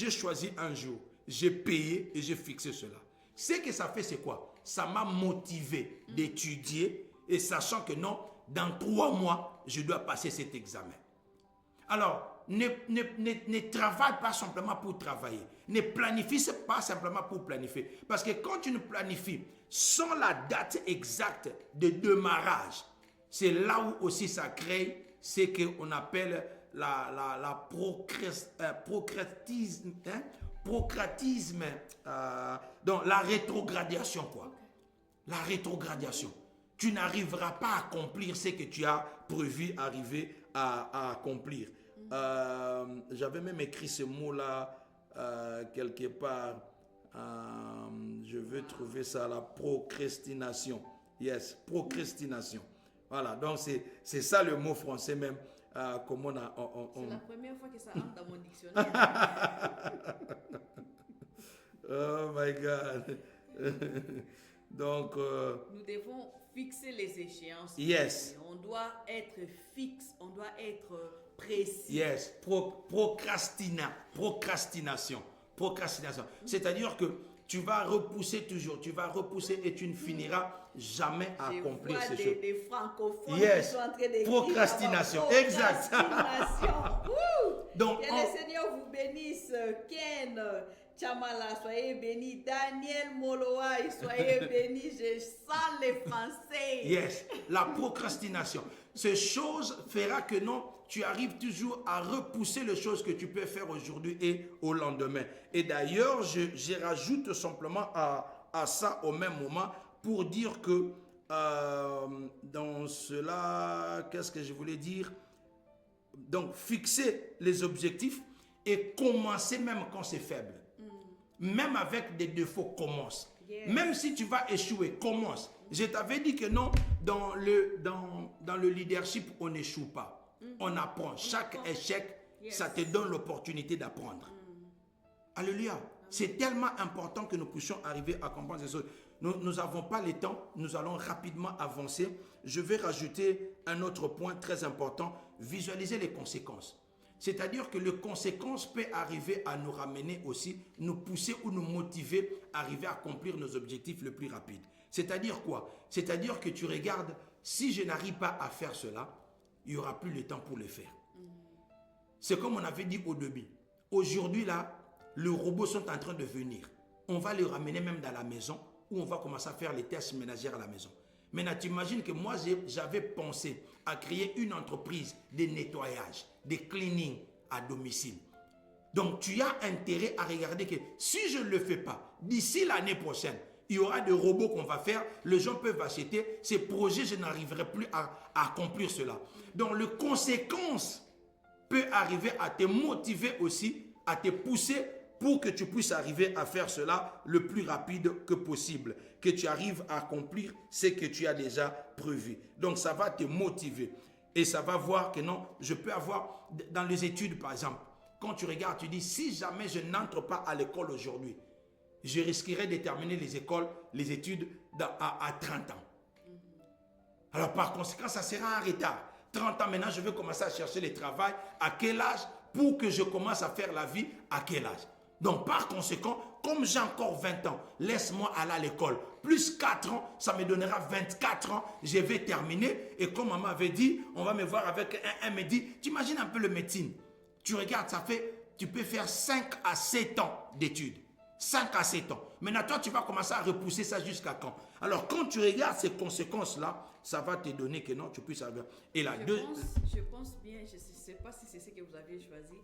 choisi un jour, j'ai payé et j'ai fixé cela. Ce que ça fait, c'est quoi? Ça m'a motivé d'étudier et sachant que non, dans 3 mois, je dois passer cet examen. Alors, ne travaille pas simplement pour travailler. Ne planifie pas simplement pour planifier. Parce que quand tu ne planifies sans la date exacte de démarrage, c'est là où aussi ça crée ce qu'on appelle la procratisme, donc la rétrogradation, quoi. La rétrogradation. Tu n'arriveras pas à accomplir ce que tu as prévu arriver à accomplir. J'avais même écrit ce mot-là quelque part. Je veux trouver ça, la procrastination. Yes, procrastination. Voilà, donc c'est ça le mot français même. Comment C'est la première fois que ça entre dans mon dictionnaire. Oh my God. Donc, nous devons fixer les échéances. Yes. On doit être fixe, on doit être précis. Yes, procrastination. C'est-à-dire que tu vas repousser toujours, tu vas repousser et tu ne finiras jamais à accomplir ces choses. Des francophones Yes. qui sont en train d'écrire. Procrastination, exact. Donc, que le Seigneur vous bénisse. Ken Chamala, soyez bénis. Daniel Moloaï, soyez bénis. Je sens les Français. Yes, la procrastination. Ces choses fera que non, tu arrives toujours à repousser les choses que tu peux faire aujourd'hui et au lendemain. Et d'ailleurs, je rajoute simplement à ça au même moment pour dire que dans cela, qu'est-ce que je voulais dire? Donc, fixer les objectifs et commencer même quand c'est faible. Même avec des défauts, commence. Yes. Même si tu vas échouer, commence. Je t'avais dit que non, dans le leadership, on n'échoue pas. On apprend. Chaque échec, ça te donne l'opportunité d'apprendre. Alléluia. C'est tellement important que nous puissions arriver à comprendre ces choses. Nous n'avons pas le temps. Nous allons rapidement avancer. Je vais rajouter un autre point très important. Visualiser les conséquences. C'est-à-dire que les conséquences peuvent arriver à nous ramener aussi, nous pousser ou nous motiver à arriver à accomplir nos objectifs le plus rapide. C'est-à-dire quoi? C'est-à-dire que tu regardes, si je n'arrive pas à faire cela, il n'y aura plus le temps pour le faire. C'est comme on avait dit au début. Aujourd'hui, là, les robots sont en train de venir. On va les ramener même dans la maison où on va commencer à faire les tests ménagères à la maison. Maintenant, tu imagines que moi, j'avais pensé à créer une entreprise de nettoyage, de cleaning à domicile. Donc, tu as intérêt à regarder que si je ne le fais pas, d'ici l'année prochaine, il y aura des robots qu'on va faire, les gens peuvent acheter. Ces projets, je n'arriverai plus à accomplir cela. Donc, les conséquences peuvent arriver à te motiver aussi, à te pousser pour que tu puisses arriver à faire cela le plus rapide que possible, que tu arrives à accomplir ce que tu as déjà prévu. Donc ça va te motiver et ça va voir que non, je peux avoir, dans les études par exemple, quand tu regardes, tu dis, si jamais je n'entre pas à l'école aujourd'hui, je risquerais de terminer les études à 30 ans. Alors par conséquent, ça sera en retard. 30 ans maintenant, je vais commencer à chercher le travail. À quel âge? Pour que je commence à faire la vie, à quel âge? Donc par conséquent, comme j'ai encore 20 ans, laisse-moi aller à l'école. Plus 4 ans, ça me donnera 24 ans. Je vais terminer. Et comme maman avait dit, on va me voir avec un médecin. Tu imagines un peu le médecine. Tu regardes, tu peux faire 5 à 7 ans d'études. 5 à 7 ans. Maintenant, toi, tu vas commencer à repousser ça jusqu'à quand? Alors, quand tu regardes ces conséquences-là, ça va te donner que non, tu puisses avoir. Et là, je pense bien, je ne sais pas si c'est ce que vous aviez choisi,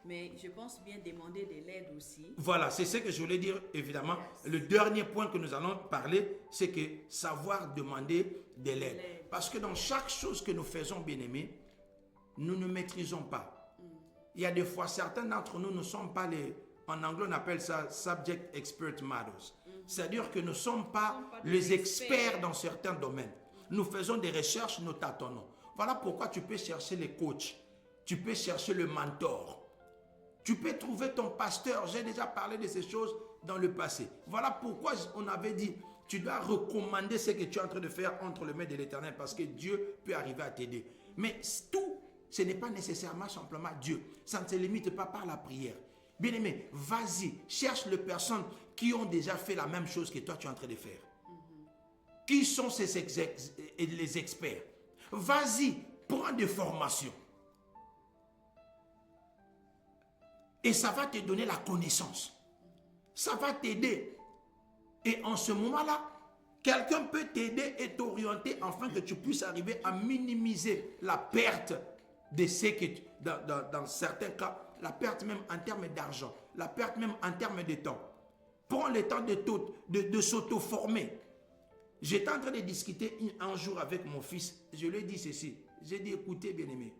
mais je pense bien demander de l'aide aussi. Voilà, c'est ce que je voulais dire, évidemment. Yes. Le dernier point que nous allons parler, c'est que savoir demander de l'aide. Parce que dans chaque chose que nous faisons, bien-aimés, nous ne maîtrisons pas. Il y a des fois, certains d'entre nous ne sont pas en anglais on appelle ça subject expert matters. C'est-à-dire que nous ne sommes pas les experts dans certains domaines. Nous faisons des recherches, nous tâtonnons. Voilà pourquoi tu peux chercher les coachs, tu peux chercher le mentor, tu peux trouver ton pasteur. J'ai déjà parlé de ces choses dans le passé. Voilà pourquoi on avait dit, tu dois recommander ce que tu es en train de faire entre les mains de l'Éternel parce que Dieu peut arriver à t'aider. Mais tout, ce n'est pas nécessairement simplement Dieu. Ça ne se limite pas par la prière. Bien-aimé, vas-y, cherche les personnes qui ont déjà fait la même chose que toi tu es en train de faire. Qui sont les experts? Vas-y, prends des formations. Et ça va te donner la connaissance. Ça va t'aider. Et en ce moment-là, quelqu'un peut t'aider et t'orienter afin que tu puisses arriver à minimiser la perte de ce que, dans certains cas, la perte même en termes d'argent, la perte même en termes de temps. Prends le temps de s'auto-former. J'étais en train de discuter un jour avec mon fils. Je lui ai dit ceci. J'ai dit, écoutez, bien-aimé.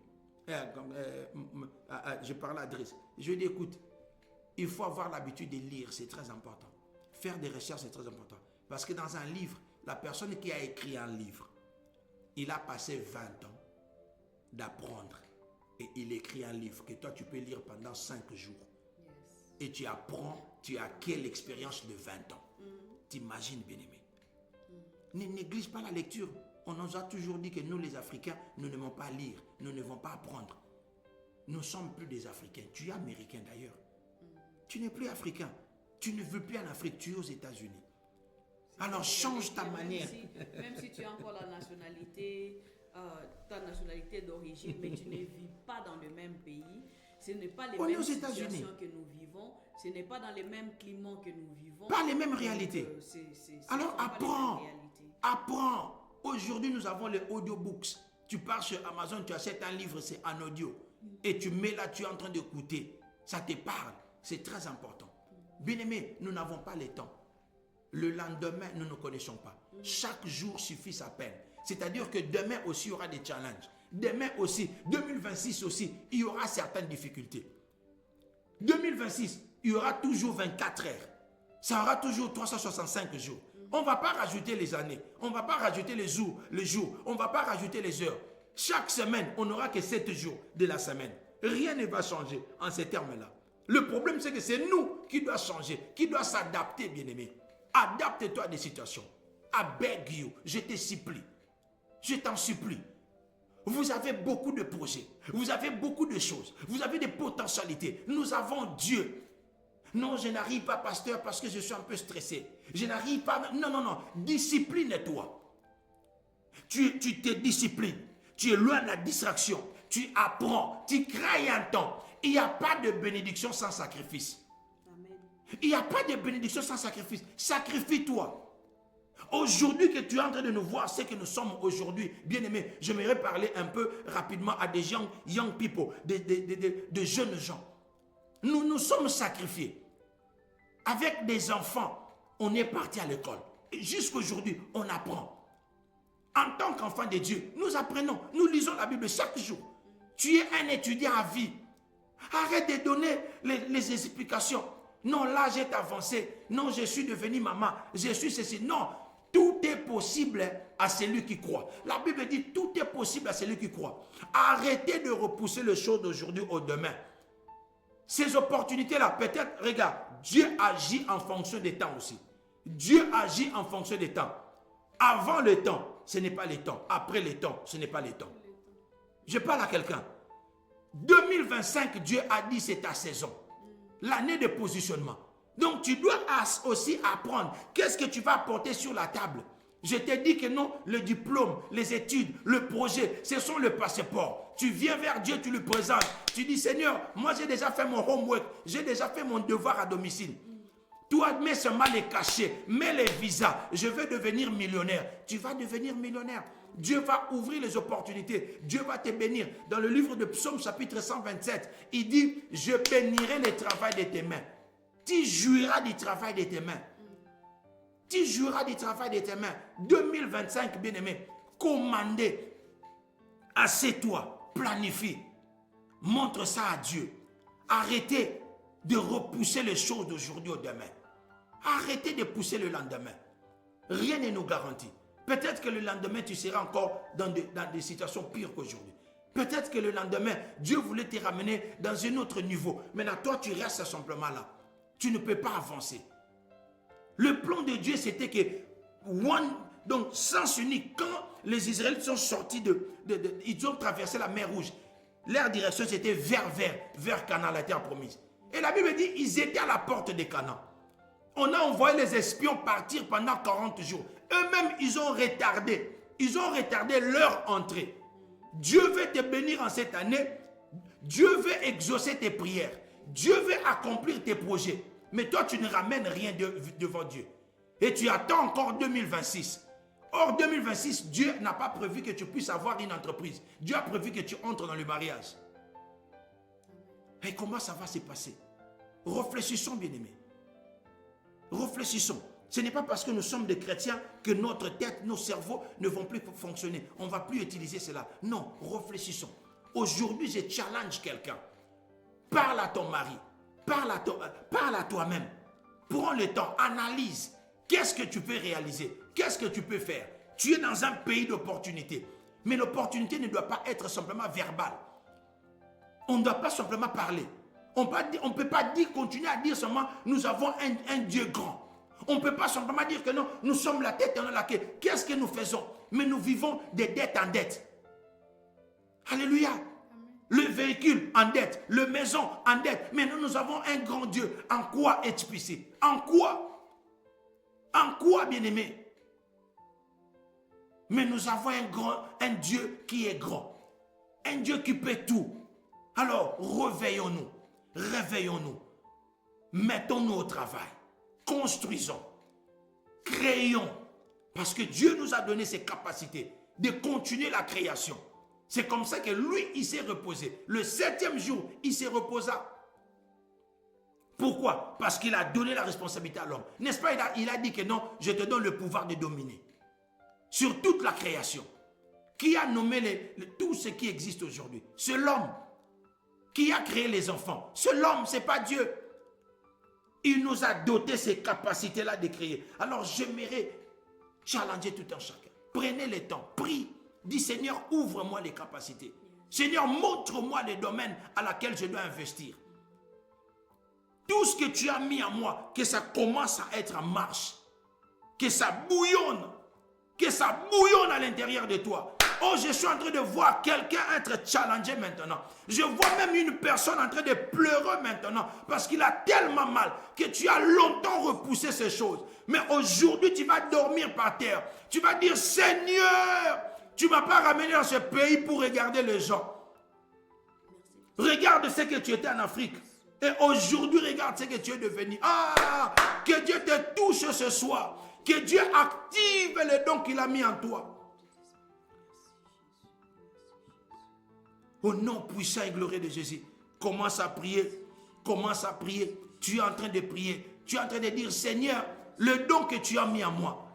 Je parle à Driss. Je lui ai dit, écoute, il faut avoir l'habitude de lire, c'est très important. Faire des recherches, c'est très important. Parce que dans un livre, la personne qui a écrit un livre, il a passé 20 ans d'apprendre. Et il écrit un livre que toi, tu peux lire pendant 5 jours. Yes. Et tu apprends, tu as quelle expérience de 20 ans. T'imagines, bien-aimé. Ne néglige pas la lecture. On nous a toujours dit que nous, les Africains, nous n'aimons pas lire, nous ne devons pas apprendre. Nous ne sommes plus des Africains. Tu es américain d'ailleurs. Tu n'es plus africain. Tu ne veux plus en Afrique, tu es aux États-Unis. Alors change ta manière. Même si tu as encore la nationalité, ta nationalité d'origine, mais tu ne vis pas dans le même pays, ce n'est pas les mêmes situations que nous vivons, ce n'est pas dans les mêmes climats que nous vivons. Pas les mêmes réalités. Alors apprends. Aujourd'hui, nous avons les audiobooks. Tu pars sur Amazon, tu achètes un livre, c'est en audio. Et tu mets là, tu es en train d'écouter. Ça te parle. C'est très important. Bien-aimé, nous n'avons pas le temps. Le lendemain, nous ne connaissons pas. Chaque jour suffit sa peine. C'est-à-dire que demain aussi, il y aura des challenges. Demain aussi, 2026 aussi, il y aura certaines difficultés. 2026, il y aura toujours 24 heures. Ça aura toujours 365 jours. On ne va pas rajouter les années. On ne va pas rajouter les jours. On ne va pas rajouter les heures. Chaque semaine, on n'aura que 7 jours de la semaine. Rien ne va changer en ces termes-là. Le problème, c'est que c'est nous qui doit changer, qui doit s'adapter, bien-aimé. Adapte-toi à des situations. I beg you, je te supplie. Je t'en supplie. Vous avez beaucoup de projets. Vous avez beaucoup de choses. Vous avez des potentialités. Nous avons Dieu. Non, je n'arrive pas, pasteur, parce que je suis un peu stressé. Je n'arrive pas. Non. Discipline-toi. Tu te disciplines. Tu es loin de la distraction. Tu apprends. Tu crées un temps. Il n'y a pas de bénédiction sans sacrifice. Amen. Il n'y a pas de bénédiction sans sacrifice. Sacrifie-toi. Aujourd'hui que tu es en train de nous voir, ce que nous sommes aujourd'hui, bien-aimés, j'aimerais parler un peu rapidement à des young people, de jeunes gens. Nous nous sommes sacrifiés. Avec des enfants, on est parti à l'école. Jusqu'aujourd'hui, on apprend. En tant qu'enfant de Dieu, nous apprenons, nous lisons la Bible chaque jour. Tu es un étudiant à vie. Arrête de donner les explications. Non, l'âge est avancé. Non, je suis devenu maman. Je suis ceci. Non, tout est possible à celui qui croit. La Bible dit tout est possible à celui qui croit. Arrêtez de repousser les choses d'aujourd'hui au demain. Ces opportunités-là, peut-être, regarde, Dieu agit en fonction des temps aussi. Dieu agit en fonction des temps. Avant le temps, ce n'est pas le temps. Après le temps, ce n'est pas le temps. Je parle à quelqu'un. 2025, Dieu a dit c'est ta saison. L'année de positionnement. Donc tu dois aussi apprendre. Qu'est-ce que tu vas apporter sur la table? Je t'ai dit que non, le diplôme, les études, le projet, ce sont le passeport. Tu viens vers Dieu, tu lui présentes. Tu dis, Seigneur, moi j'ai déjà fait mon homework. J'ai déjà fait mon devoir à domicile. Toi, mets seulement les cachets, mets les visas. Je veux devenir millionnaire. Tu vas devenir millionnaire. Dieu va ouvrir les opportunités. Dieu va te bénir. Dans le livre de Psaume chapitre 127, il dit, je bénirai le travail de tes mains. Tu jouiras du travail de tes mains. Tu jouiras du travail de tes mains. 2025, bien-aimé, commandez. Assieds-toi, planifie. Montre ça à Dieu. Arrêtez de repousser les choses d'aujourd'hui au demain. Arrêtez de pousser le lendemain. Rien ne nous garantit. Peut-être que le lendemain, tu seras encore dans des situations pires qu'aujourd'hui. Peut-être que le lendemain, Dieu voulait te ramener dans un autre niveau. Maintenant, toi, tu restes simplement là. Tu ne peux pas avancer. Le plan de Dieu, c'était que, donc, sens unique, quand les Israélites sont sortis ils ont traversé la mer Rouge, leur direction, c'était vers Canaan, la terre promise. Et la Bible dit, ils étaient à la porte de Canaan. On a envoyé les espions partir pendant 40 jours. Eux-mêmes, ils ont retardé leur entrée. Dieu veut te bénir en cette année. Dieu veut exaucer tes prières. Dieu veut accomplir tes projets. Mais toi, tu ne ramènes rien devant Dieu. Et tu attends encore 2026. Or, 2026, Dieu n'a pas prévu que tu puisses avoir une entreprise. Dieu a prévu que tu entres dans le mariage. Et comment ça va se passer? Réfléchissons, bien-aimés. Réfléchissons. Ce n'est pas parce que nous sommes des chrétiens que notre tête, nos cerveaux ne vont plus fonctionner. On ne va plus utiliser cela. Non, réfléchissons. Aujourd'hui, je challenge quelqu'un. Parle à ton mari. Parle à toi-même. Prends le temps, analyse. Qu'est-ce que tu peux réaliser? Qu'est-ce que tu peux faire? Tu es dans un pays d'opportunités. Mais l'opportunité ne doit pas être simplement verbale. On ne doit pas simplement parler. On ne peut pas continuer à dire seulement nous avons un Dieu grand. On ne peut pas simplement dire que non, nous sommes la tête et non la queue. Qu'est-ce que nous faisons? Mais nous vivons de dette en dette. Alléluia. Le véhicule en dette, le maison en dette. Mais nous avons un grand Dieu. En quoi es-tu puissé? En quoi? En quoi, bien-aimé? Mais nous avons un Dieu qui est grand. Un Dieu qui peut tout. Alors, réveillons-nous. Réveillons-nous. Mettons-nous au travail. Construisons. Créons. Parce que Dieu nous a donné ces capacités de continuer la création. C'est comme ça que lui, il s'est reposé. Le 7e jour, il s'est reposa. Pourquoi? Parce qu'il a donné la responsabilité à l'homme. N'est-ce pas? Il a dit que non, je te donne le pouvoir de dominer. Sur toute la création. Qui a nommé tout ce qui existe aujourd'hui? C'est l'homme. Qui a créé les enfants? C'est l'homme, ce n'est pas Dieu. Il nous a doté ces capacités-là de créer. Alors j'aimerais challenger tout un chacun. Prenez le temps, prie. Dis Seigneur, ouvre-moi les capacités. Seigneur, montre-moi les domaines à lesquels je dois investir. Tout ce que tu as mis en moi, que ça commence à être en marche. Que ça bouillonne. Que ça bouillonne à l'intérieur de toi. Oh, je suis en train de voir quelqu'un être challengé maintenant. Je vois même une personne en train de pleurer maintenant parce qu'il a tellement mal que tu as longtemps repoussé ces choses. Mais aujourd'hui, tu vas dormir par terre. Tu vas dire, Seigneur, tu ne m'as pas ramené dans ce pays pour regarder les gens. Regarde ce que tu étais en Afrique. Et aujourd'hui, regarde ce que tu es devenu. Ah, que Dieu te touche ce soir. Que Dieu active les dons qu'il a mis en toi. Au nom puissant et glorieux de Jésus, commence à prier. Commence à prier. Tu es en train de prier. Tu es en train de dire, Seigneur, le don que tu as mis en moi.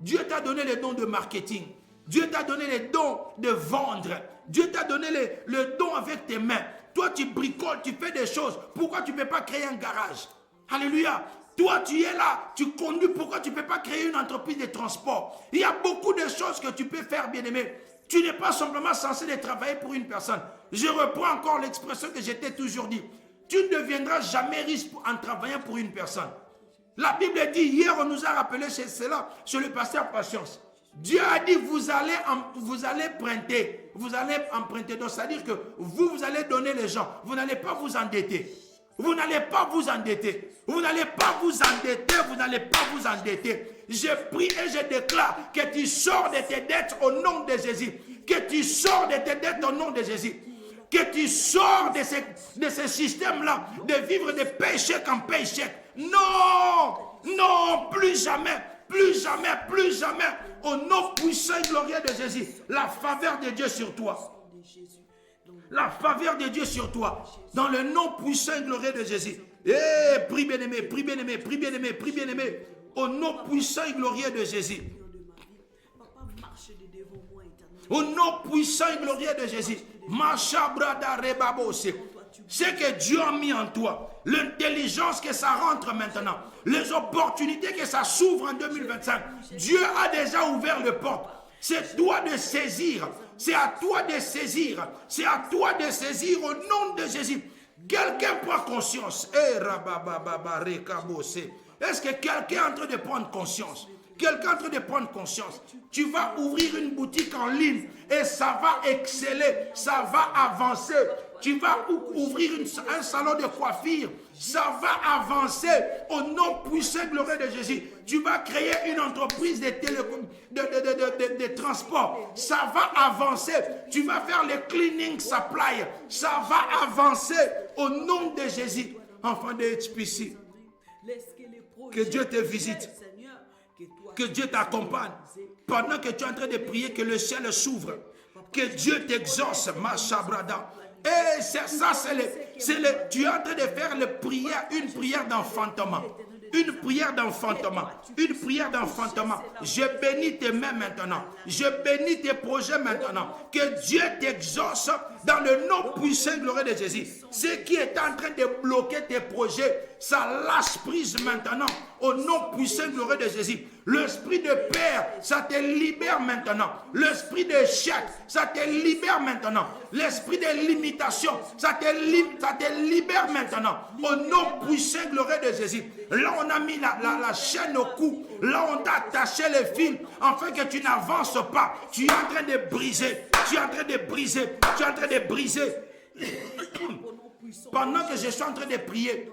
Dieu t'a donné les dons de marketing. Dieu t'a donné les dons de vendre. Dieu t'a donné le don avec tes mains. Toi, tu bricoles, tu fais des choses. Pourquoi tu ne peux pas créer un garage? Alléluia. Toi, tu es là, tu conduis. Pourquoi tu ne peux pas créer une entreprise de transport? Il y a beaucoup de choses que tu peux faire, bien-aimé. Tu n'es pas simplement censé travailler pour une personne. Je reprends encore l'expression que j'étais toujours dit. Tu ne deviendras jamais riche en travaillant pour une personne. La Bible dit, hier on nous a rappelé cela, sur le pasteur Patience. Dieu a dit, vous allez emprunter. Donc, c'est-à-dire que vous allez donner les gens. Vous n'allez pas vous endetter. Vous n'allez pas vous endetter. Vous n'allez pas vous endetter. Vous n'allez pas vous endetter. Je prie et je déclare que tu sors de tes dettes au nom de Jésus. Que tu sors de tes dettes au nom de Jésus. Que tu sors de ce système-là de vivre de péché en péché. Non, non, plus jamais. Plus jamais, plus jamais. Au nom puissant et glorieux de Jésus. La faveur de Dieu sur toi. La faveur de Dieu sur toi. Dans le nom puissant et glorieux de Jésus. Eh, prie bien-aimé, prie bien-aimé, prie bien-aimé, prie bien-aimé. Au nom puissant et glorieux de Jésus. Au nom puissant et glorieux de Jésus. C'est que Dieu a mis en toi. L'intelligence que ça rentre maintenant. Les opportunités que ça s'ouvre en 2025. Dieu a déjà ouvert les portes. C'est toi de saisir. C'est à toi de saisir. C'est à toi de saisir au nom de Jésus. Quelqu'un prend conscience. Est-ce que quelqu'un est en train de prendre conscience? Quelqu'un est en train de prendre conscience. Tu vas ouvrir une boutique en ligne et ça va exceller, ça va avancer. Tu vas ouvrir un salon de coiffure, ça va avancer au nom puissant et glorieux de Jésus. Tu vas créer une entreprise de transport, ça va avancer. Tu vas faire le cleaning supply, ça va avancer au nom de Jésus. Enfant de HPC, que Dieu te visite. Que Dieu t'accompagne. Pendant que tu es en train de prier, que le ciel s'ouvre. Que Dieu t'exauce, ma chabrada. Et c'est ça, tu es en train de faire une prière d'enfantement. Une prière d'enfantement. Une prière d'enfantement. Je bénis tes mains maintenant. Je bénis tes projets maintenant. Que Dieu t'exauce dans le nom puissant et glorieux de Jésus. Ce qui est en train de bloquer tes projets, ça lâche prise maintenant. Au nom puissant et glorieux de Jésus. L'esprit de peur, ça te libère maintenant. L'esprit d'échec, ça te libère maintenant. L'esprit de limitation, ça te libère maintenant. Au nom puissant et glorieux de Jésus. Là, on a mis la chaîne au cou. Là, on t'a attaché les fils afin que tu n'avances pas. Tu es en train de briser. Tu es en train de briser. Tu es en train de briser. Pendant que je suis en train de prier,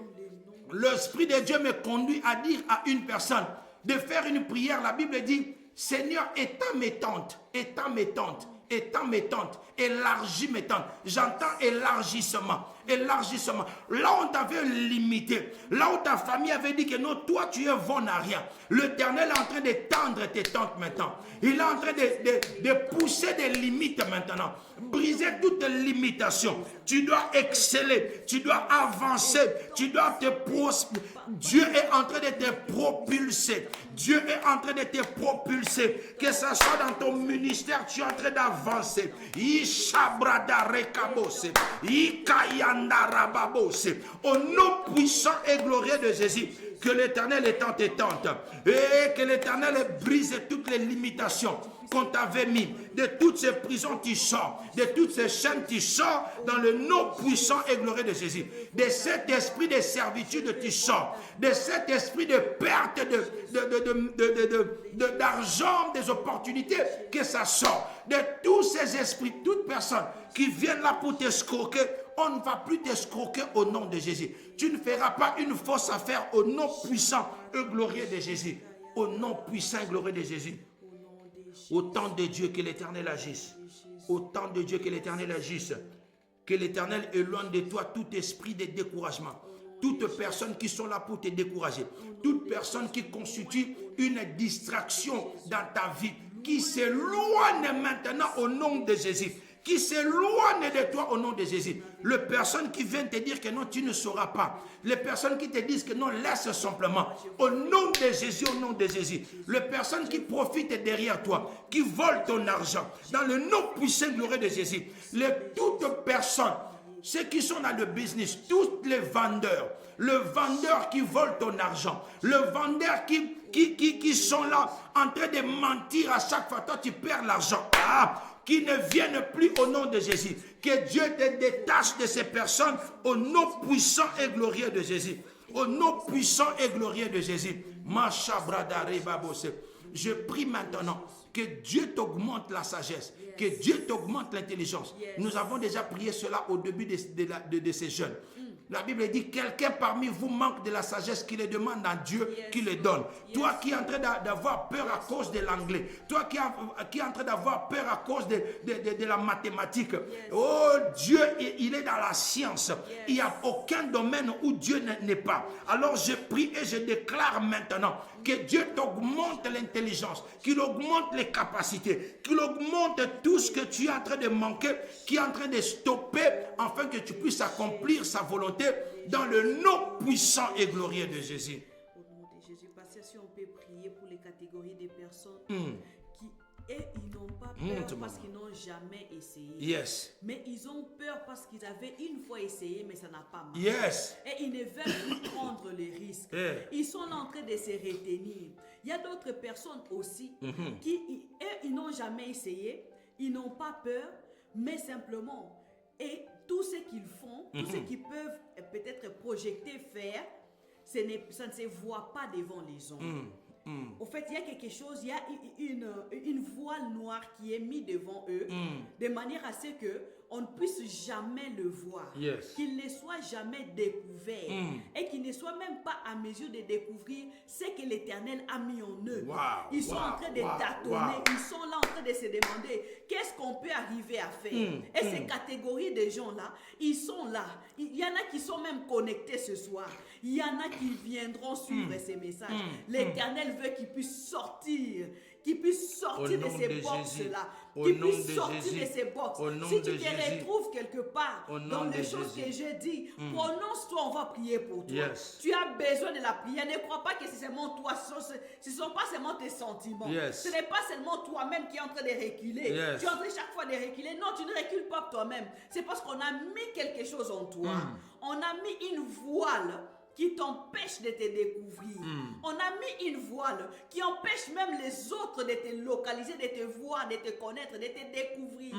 l'Esprit de Dieu me conduit à dire à une personne de faire une prière. La Bible dit, Seigneur, étends mes tentes, étends mes tentes, étends mes tentes, élargis mes tentes. J'entends élargissement. Élargissement. Là où on t'avait limité, là où ta famille avait dit que non, toi tu es bon à rien. L'Éternel est en train de tendre tes tentes maintenant. Il est en train de pousser des limites maintenant. Briser toutes les limitations. Tu dois exceller, tu dois avancer, tu dois te prospérer. Dieu est en train de te propulser. Dieu est en train de te propulser. Que ce soit dans ton ministère, tu es en train d'avancer. Au nom puissant et glorieux de Jésus, que l'Éternel étende tes tentes et que l'Éternel brise toutes les limitations qu'on t'avait mis. De toutes ces prisons tu sors, de toutes ces chaînes tu sors dans le nom puissant et glorieux de Jésus. De cet esprit de servitude tu sors, de cet esprit de perte d'argent, des opportunités que ça sort. De tous ces esprits, toute personne qui viennent là pour t'escroquer, on ne va plus t'escroquer au nom de Jésus. Tu ne feras pas une fausse affaire au nom puissant et glorieux de Jésus. Au nom puissant et glorieux de Jésus. Au temps de Dieu, que l'Éternel agisse. Au temps de Dieu, que l'Éternel agisse. Que l'Éternel éloigne de toi tout esprit de découragement. Toutes personnes qui sont là pour te décourager. Toute personne qui constitue une distraction dans ta vie. Qui s'éloigne maintenant au nom de Jésus. Qui s'éloigne de toi au nom de Jésus. Les personnes qui viennent te dire que non, tu ne sauras pas. Les personnes qui te disent que non, laisse simplement. Au nom de Jésus, au nom de Jésus. Les personnes qui profitent derrière toi, qui volent ton argent. Dans le nom puissant et glorieux de Jésus. Toute personne ceux qui sont dans le business, tous les vendeurs, le vendeur qui vole ton argent, le vendeur qui sont là en train de mentir à chaque fois, toi tu perds l'argent. Qui ne viennent plus au nom de Jésus. Que Dieu te détache de ces personnes au nom puissant et glorieux de Jésus. Au nom puissant et glorieux de Jésus. Je prie maintenant que Dieu t'augmente la sagesse, que Dieu t'augmente l'intelligence. Nous avons déjà prié cela au début de ces jeûnes. La Bible dit, quelqu'un parmi vous manque de la sagesse, qui le demande à Dieu, qui le donne. Toi qui es en train d'avoir peur à cause de l'anglais, toi qui es en train d'avoir peur à cause de la mathématique, oh Dieu, il est dans la science. Il n'y a aucun domaine où Dieu n'est pas. Alors je prie et je déclare maintenant que Dieu t'augmente l'intelligence, qu'il augmente les capacités, qu'il augmente tout ce que tu es en train de manquer, qui est en train de stopper, afin que tu puisses accomplir sa volonté dans le nom puissant et glorieux de Jésus. Au nom de Jésus, parce que si on peut prier pour les catégories de personnes ils n'ont pas peur parce qu'ils n'ont jamais essayé. Yes. Mais ils ont peur parce qu'ils avaient une fois essayé, mais ça n'a pas marché. Yes. Et ils ne veulent plus prendre les risques. Ils sont là en train de se retenir. Il y a d'autres personnes aussi qui, ils n'ont jamais essayé, ils n'ont pas peur, mais simplement, et tout ce qu'ils font, tout ce qu'ils peuvent peut-être projeter, faire, ça ne se voit pas devant les hommes. Au fait, il y a quelque chose, il y a une voile noire qui est mise devant eux, de manière à ce qu'on ne puisse jamais le voir, qu'il ne soit jamais découvert, et qu'il ne soit même pas à mesure de découvrir ce que l'Éternel a mis en eux. Ils sont en train de tâtonner, ils sont là en train de se demander qu'est-ce qu'on peut arriver à faire. Et ces catégories de gens-là, ils sont là. Il y en a qui sont même connectés ce soir. Il y en a qui viendront suivre ces messages. L'Éternel veut qu'ils puissent sortir de ces boxes-là, qu'ils puissent sortir de ces boxes. Si tu te retrouves quelque part dans les choses que j'ai dit, prononce-toi, on va prier pour toi. Tu as besoin de la prière. Ne crois pas que c'est seulement toi, ce ne sont pas seulement tes sentiments. Ce n'est pas seulement toi-même qui est en train de reculer. Tu es en train chaque fois de reculer. Non, tu ne recules pas toi-même. C'est parce qu'on a mis quelque chose en toi. On a mis une voile qui t'empêche de te découvrir. On a mis une voile qui empêche même les autres de te localiser, de te voir, de te connaître, de te découvrir.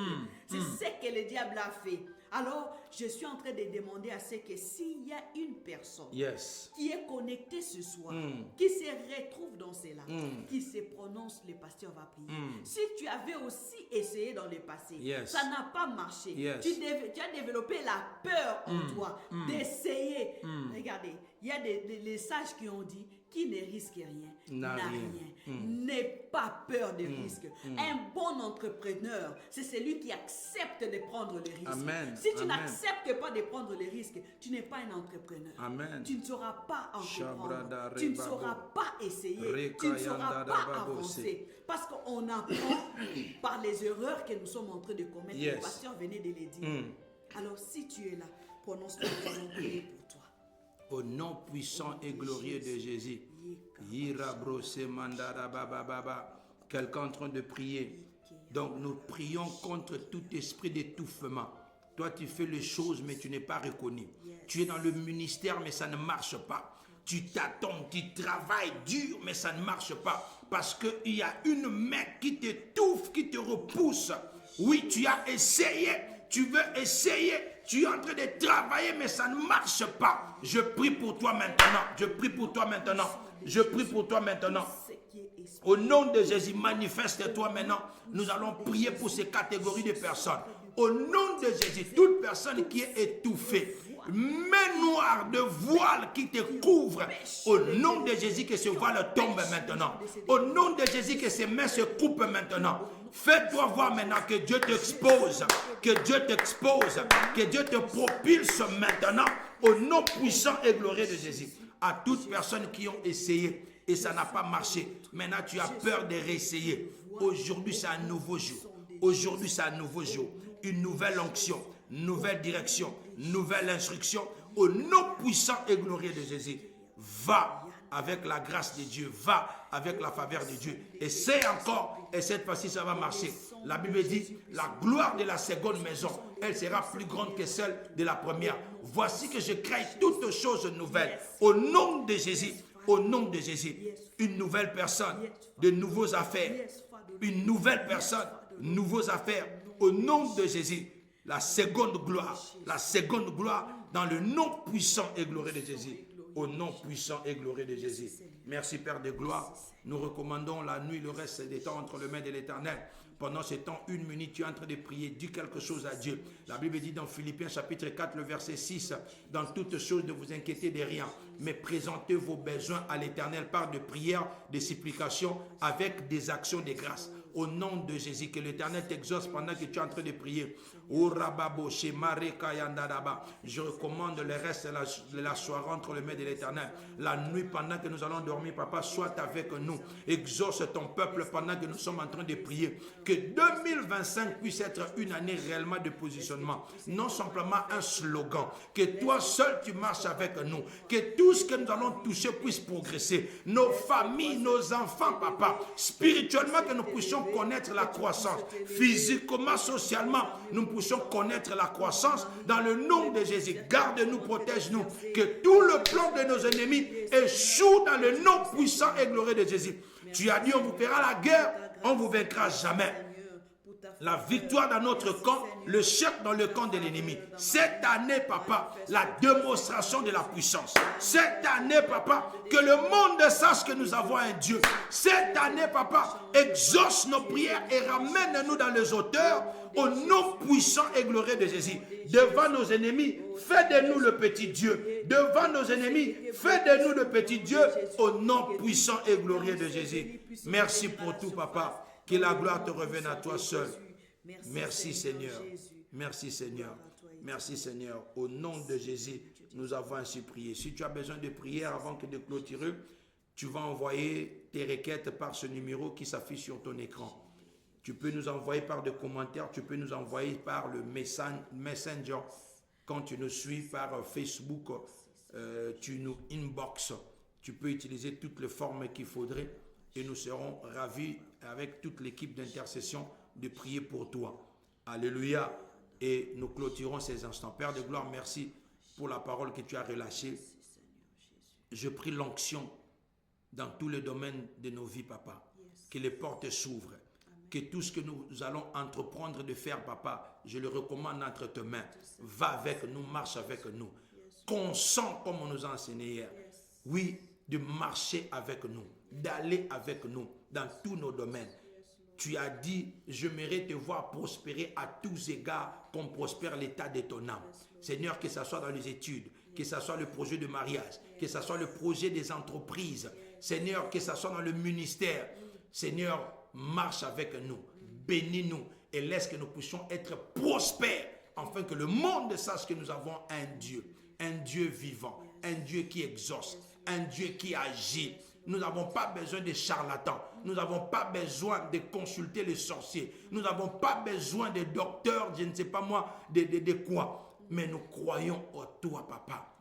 C'est ce que le diable a fait. Alors, je suis en train de demander à ce que s'il y a une personne qui est connectée ce soir, qui se retrouve dans cela, qui se prononce, le pasteur va prier. Si tu avais aussi essayé dans le passé, ça n'a pas marché. Tu as développé la peur en toi d'essayer. Regardez, il y a les sages qui ont dit, qui ne risque rien, n'a rien. N'aie pas peur des risques. Un bon entrepreneur, c'est celui qui accepte de prendre les risques. Si tu n'acceptes pas de prendre les risques, tu n'es pas un entrepreneur. Tu ne sauras pas entreprendre. Tu ne sauras pas essayer. Tu ne sauras pas avancer. Parce qu'on apprend par les erreurs que nous sommes en train de commettre. Le pasteur venait de les dire. Alors si tu es là, prononce-toi pour toi. Au nom puissant et glorieux de Jésus. Quelqu'un en train de prier. Donc nous prions contre tout esprit d'étouffement. Toi tu fais les choses mais tu n'es pas reconnu. Tu es dans le ministère mais ça ne marche pas. Tu t'attends, tu travailles dur mais ça ne marche pas. Parce qu'il y a une main qui t'étouffe, qui te repousse. Oui, tu as essayé, tu veux essayer. Tu es en train de travailler, mais ça ne marche pas. Je prie pour toi maintenant. Je prie pour toi maintenant. Je prie pour toi maintenant. Au nom de Jésus, manifeste-toi maintenant. Nous allons prier pour ces catégories de personnes. Au nom de Jésus, toute personne qui est étouffée, main noire de voile qui te couvre, au nom de Jésus, que ce voile tombe maintenant. Au nom de Jésus, que ces mains se coupent maintenant. Fais-toi voir maintenant que Dieu t'expose, que Dieu t'expose, que Dieu te propulse maintenant au nom puissant et glorieux de Jésus. À toutes personnes qui ont essayé et ça n'a pas marché, maintenant tu as peur de réessayer. Aujourd'hui c'est un nouveau jour. Aujourd'hui c'est un nouveau jour. Une nouvelle onction, nouvelle direction, nouvelle instruction au nom puissant et glorieux de Jésus. Va avec la grâce de Dieu. Va avec la faveur de Dieu. Essaie encore et cette fois-ci ça va marcher. La Bible dit, la gloire de la seconde maison, elle sera plus grande que celle de la première. Voici que je crée toutes choses nouvelles. Au nom de Jésus, au nom de Jésus, une nouvelle personne, de nouveaux affaires. Une nouvelle personne, nouveaux affaires. Au nom de Jésus, la seconde gloire dans le nom puissant et glorieux de Jésus. Au nom puissant et glorieux de Jésus. Merci Père de gloire. Nous recommandons la nuit, le reste des temps entre les mains de l'Éternel. Pendant ce temps, 1 minute, tu es en train de prier, dis quelque chose à Dieu. La Bible dit dans Philippiens chapitre 4, le verset 6, dans toutes choses ne vous inquiétez de rien, mais présentez vos besoins à l'Éternel par de prières, des supplications, avec des actions de grâce. Au nom de Jésus, que l'Éternel t'exauce pendant que tu es en train de prier. Je recommande le reste de la soirée entre les mains de l'Éternel. La nuit, pendant que nous allons dormir, Papa, sois avec nous. Exauce ton peuple pendant que nous sommes en train de prier. Que 2025 puisse être une année réellement de positionnement. Non simplement un slogan. Que toi seul tu marches avec nous. Que tout ce que nous allons toucher puisse progresser. Nos familles, nos enfants, Papa. Spirituellement, que nous puissions connaître la croissance. Physiquement, socialement, nous puissions connaître la croissance dans le nom de Jésus. Garde-nous, protège-nous. Que tout le plan de nos ennemis échoue dans le nom puissant et glorieux de Jésus. Tu as dit, on vous fera la guerre, on ne vous vaincra jamais. La victoire dans notre camp, le chef dans le camp de l'ennemi. Cette année, Papa, la démonstration de la puissance. Cette année, Papa, que le monde sache que nous avons un Dieu. Cette année, Papa, exauce nos prières et ramène-nous dans les hauteurs au nom puissant et glorieux de Jésus. Devant nos ennemis, fais de nous le petit Dieu. Devant nos ennemis, fais de nous le petit Dieu au nom puissant et glorieux de Jésus. Merci pour tout, Papa. Que la gloire te revienne à toi seul. Merci Seigneur. Merci Seigneur. Merci Seigneur. Au nom de Jésus, nous avons ainsi prié. Si tu as besoin de prière avant que de clôturer, tu vas envoyer tes requêtes par ce numéro qui s'affiche sur ton écran. Tu peux nous envoyer par des commentaires, tu peux nous envoyer par le Messenger. Quand tu nous suis par Facebook, tu nous inbox. Tu peux utiliser toutes les formes qu'il faudrait et nous serons ravis avec toute l'équipe d'intercession de prier pour toi. Alléluia. Et nous clôturons ces instants. Père de gloire, merci pour la parole que tu as relâchée. Je prie l'onction dans tous les domaines de nos vies, Papa. Que les portes s'ouvrent. Que tout ce que nous allons entreprendre de faire, Papa, je le recommande entre tes mains. Va avec nous, marche avec nous. Consent comme on nous a enseigné hier. Oui, de marcher avec nous, d'aller avec nous dans tous nos domaines. Tu as dit, j'aimerais te voir prospérer à tous égards, comme prospère l'état de ton âme. Seigneur, que ce soit dans les études, que ce soit le projet de mariage, que ce soit le projet des entreprises. Seigneur, que ce soit dans le ministère. Seigneur, marche avec nous, bénis-nous et laisse que nous puissions être prospères, afin que le monde sache que nous avons un Dieu vivant, un Dieu qui exauce, un Dieu qui agit. Nous n'avons pas besoin de charlatans. Nous n'avons pas besoin de consulter les sorciers. Nous n'avons pas besoin de docteurs, je ne sais pas moi, de quoi. Mais nous croyons en toi, Papa.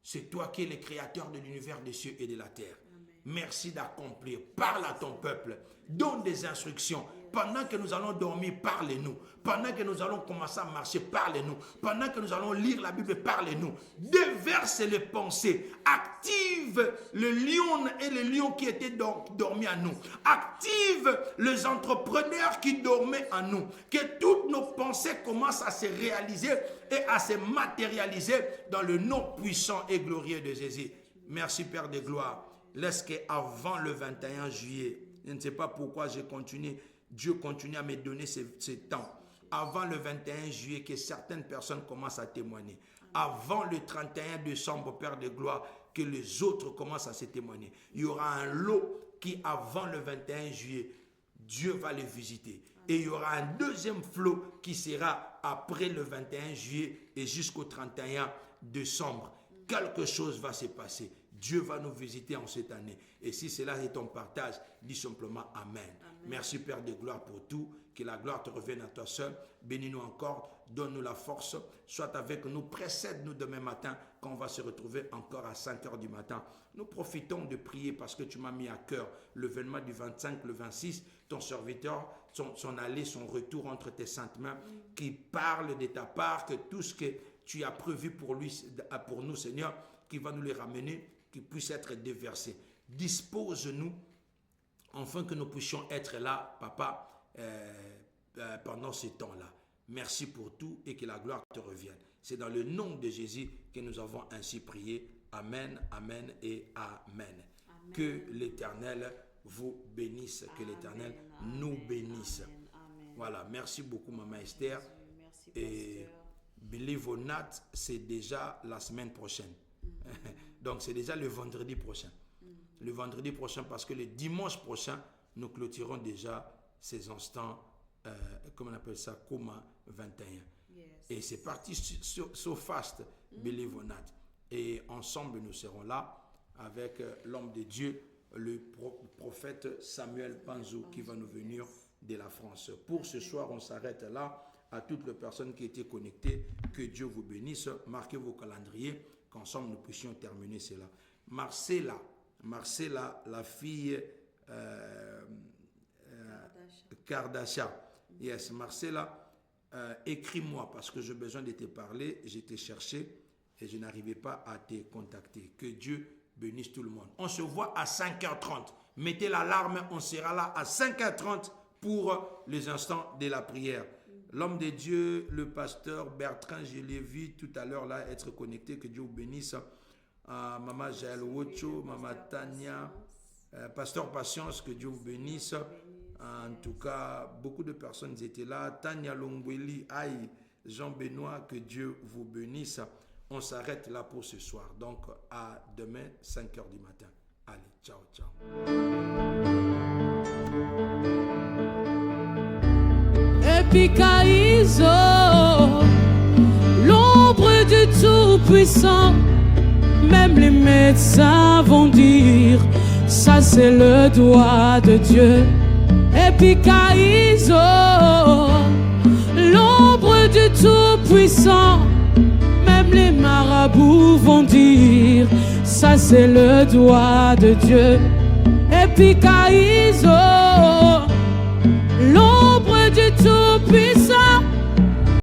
C'est toi qui es le créateur de l'univers des cieux et de la terre. Merci d'accomplir. Parle à ton peuple. Donne des instructions. Pendant que nous allons dormir, parlez-nous. Pendant que nous allons commencer à marcher, parlez-nous. Pendant que nous allons lire la Bible, parlez-nous. Déverse les pensées. Active le lion et les lions qui étaient dormis en nous. Active les entrepreneurs qui dormaient en nous. Que toutes nos pensées commencent à se réaliser et à se matérialiser dans le nom puissant et glorieux de Jésus. Merci Père de gloire. Laisse qu'avant le 21 juillet, je ne sais pas pourquoi j'ai continué, Dieu continue à me donner ce temps. Avant le 21 juillet, que certaines personnes commencent à témoigner. Avant le 31 décembre, Père de gloire, que les autres commencent à se témoigner. Il y aura un lot qui, avant le 21 juillet, Dieu va les visiter. Et il y aura un deuxième flot qui sera après le 21 juillet et jusqu'au 31 décembre. Quelque chose va se passer. Dieu va nous visiter en cette année. Et si cela est ton partage, dis simplement Amen. Merci Père de gloire pour tout. Que la gloire te revienne à toi seul. Bénis-nous encore. Donne-nous la force. Sois avec nous. Précède-nous demain matin quand on va se retrouver encore à 5 heures du matin. Nous profitons de prier parce que tu m'as mis à cœur l'événement du 25, le 26. Ton serviteur, son aller, son retour entre tes saintes mains qui parle de ta part, que tout ce que tu as prévu pour lui, pour nous, Seigneur, qui va nous les ramener, qui puisse être déversé. Dispose-nous, afin que nous puissions être là, Papa, pendant ce temps-là. Merci pour tout et que la gloire te revienne. C'est dans le nom de Jésus que nous avons ainsi prié. Amen, amen et amen. Amen. Que l'Éternel vous bénisse, que l'Éternel nous bénisse. Amen, amen. Voilà, merci beaucoup, Maman Esther. Merci, et Believe or not, c'est déjà la semaine prochaine. Donc, c'est déjà le vendredi prochain. Le vendredi prochain, parce que le dimanche prochain, nous clôturons déjà ces instants, comment on appelle ça, Coma 21. Yes. Et c'est parti so fast, Believe or not. Et ensemble, nous serons là avec l'homme de Dieu, le prophète Samuel Panzou, qui va nous venir de la France. Pour ce soir, on s'arrête là. À toutes les personnes qui étaient connectées, que Dieu vous bénisse. Marquez vos calendriers, qu'ensemble nous puissions terminer cela. Marcella, la fille Kardashian. Yes, Marcella, écris-moi parce que j'ai besoin de te parler. J'ai été cherché et je n'arrivais pas à te contacter. Que Dieu bénisse tout le monde. On se voit à 5h30. Mettez l'alarme, on sera là à 5h30 pour les instants de la prière. L'homme de Dieu, le pasteur Bertrand, je l'ai vu tout à l'heure là être connecté. Que Dieu vous bénisse. Maman Jaël Wocho, Maman Tania, pasteur Patience, que Dieu vous bénisse. En tout cas, beaucoup de personnes étaient là. Tania Longweli, Aïe, Jean-Benoît, que Dieu vous bénisse. On s'arrête là pour ce soir. Donc, à demain, 5h du matin. Allez, ciao, ciao. Epikaïzo, l'ombre du Tout-Puissant, même les médecins vont dire, ça c'est le doigt de Dieu. Epikaïzo, l'ombre du Tout-Puissant, même les marabouts vont dire, ça c'est le doigt de Dieu. Epikaïzo.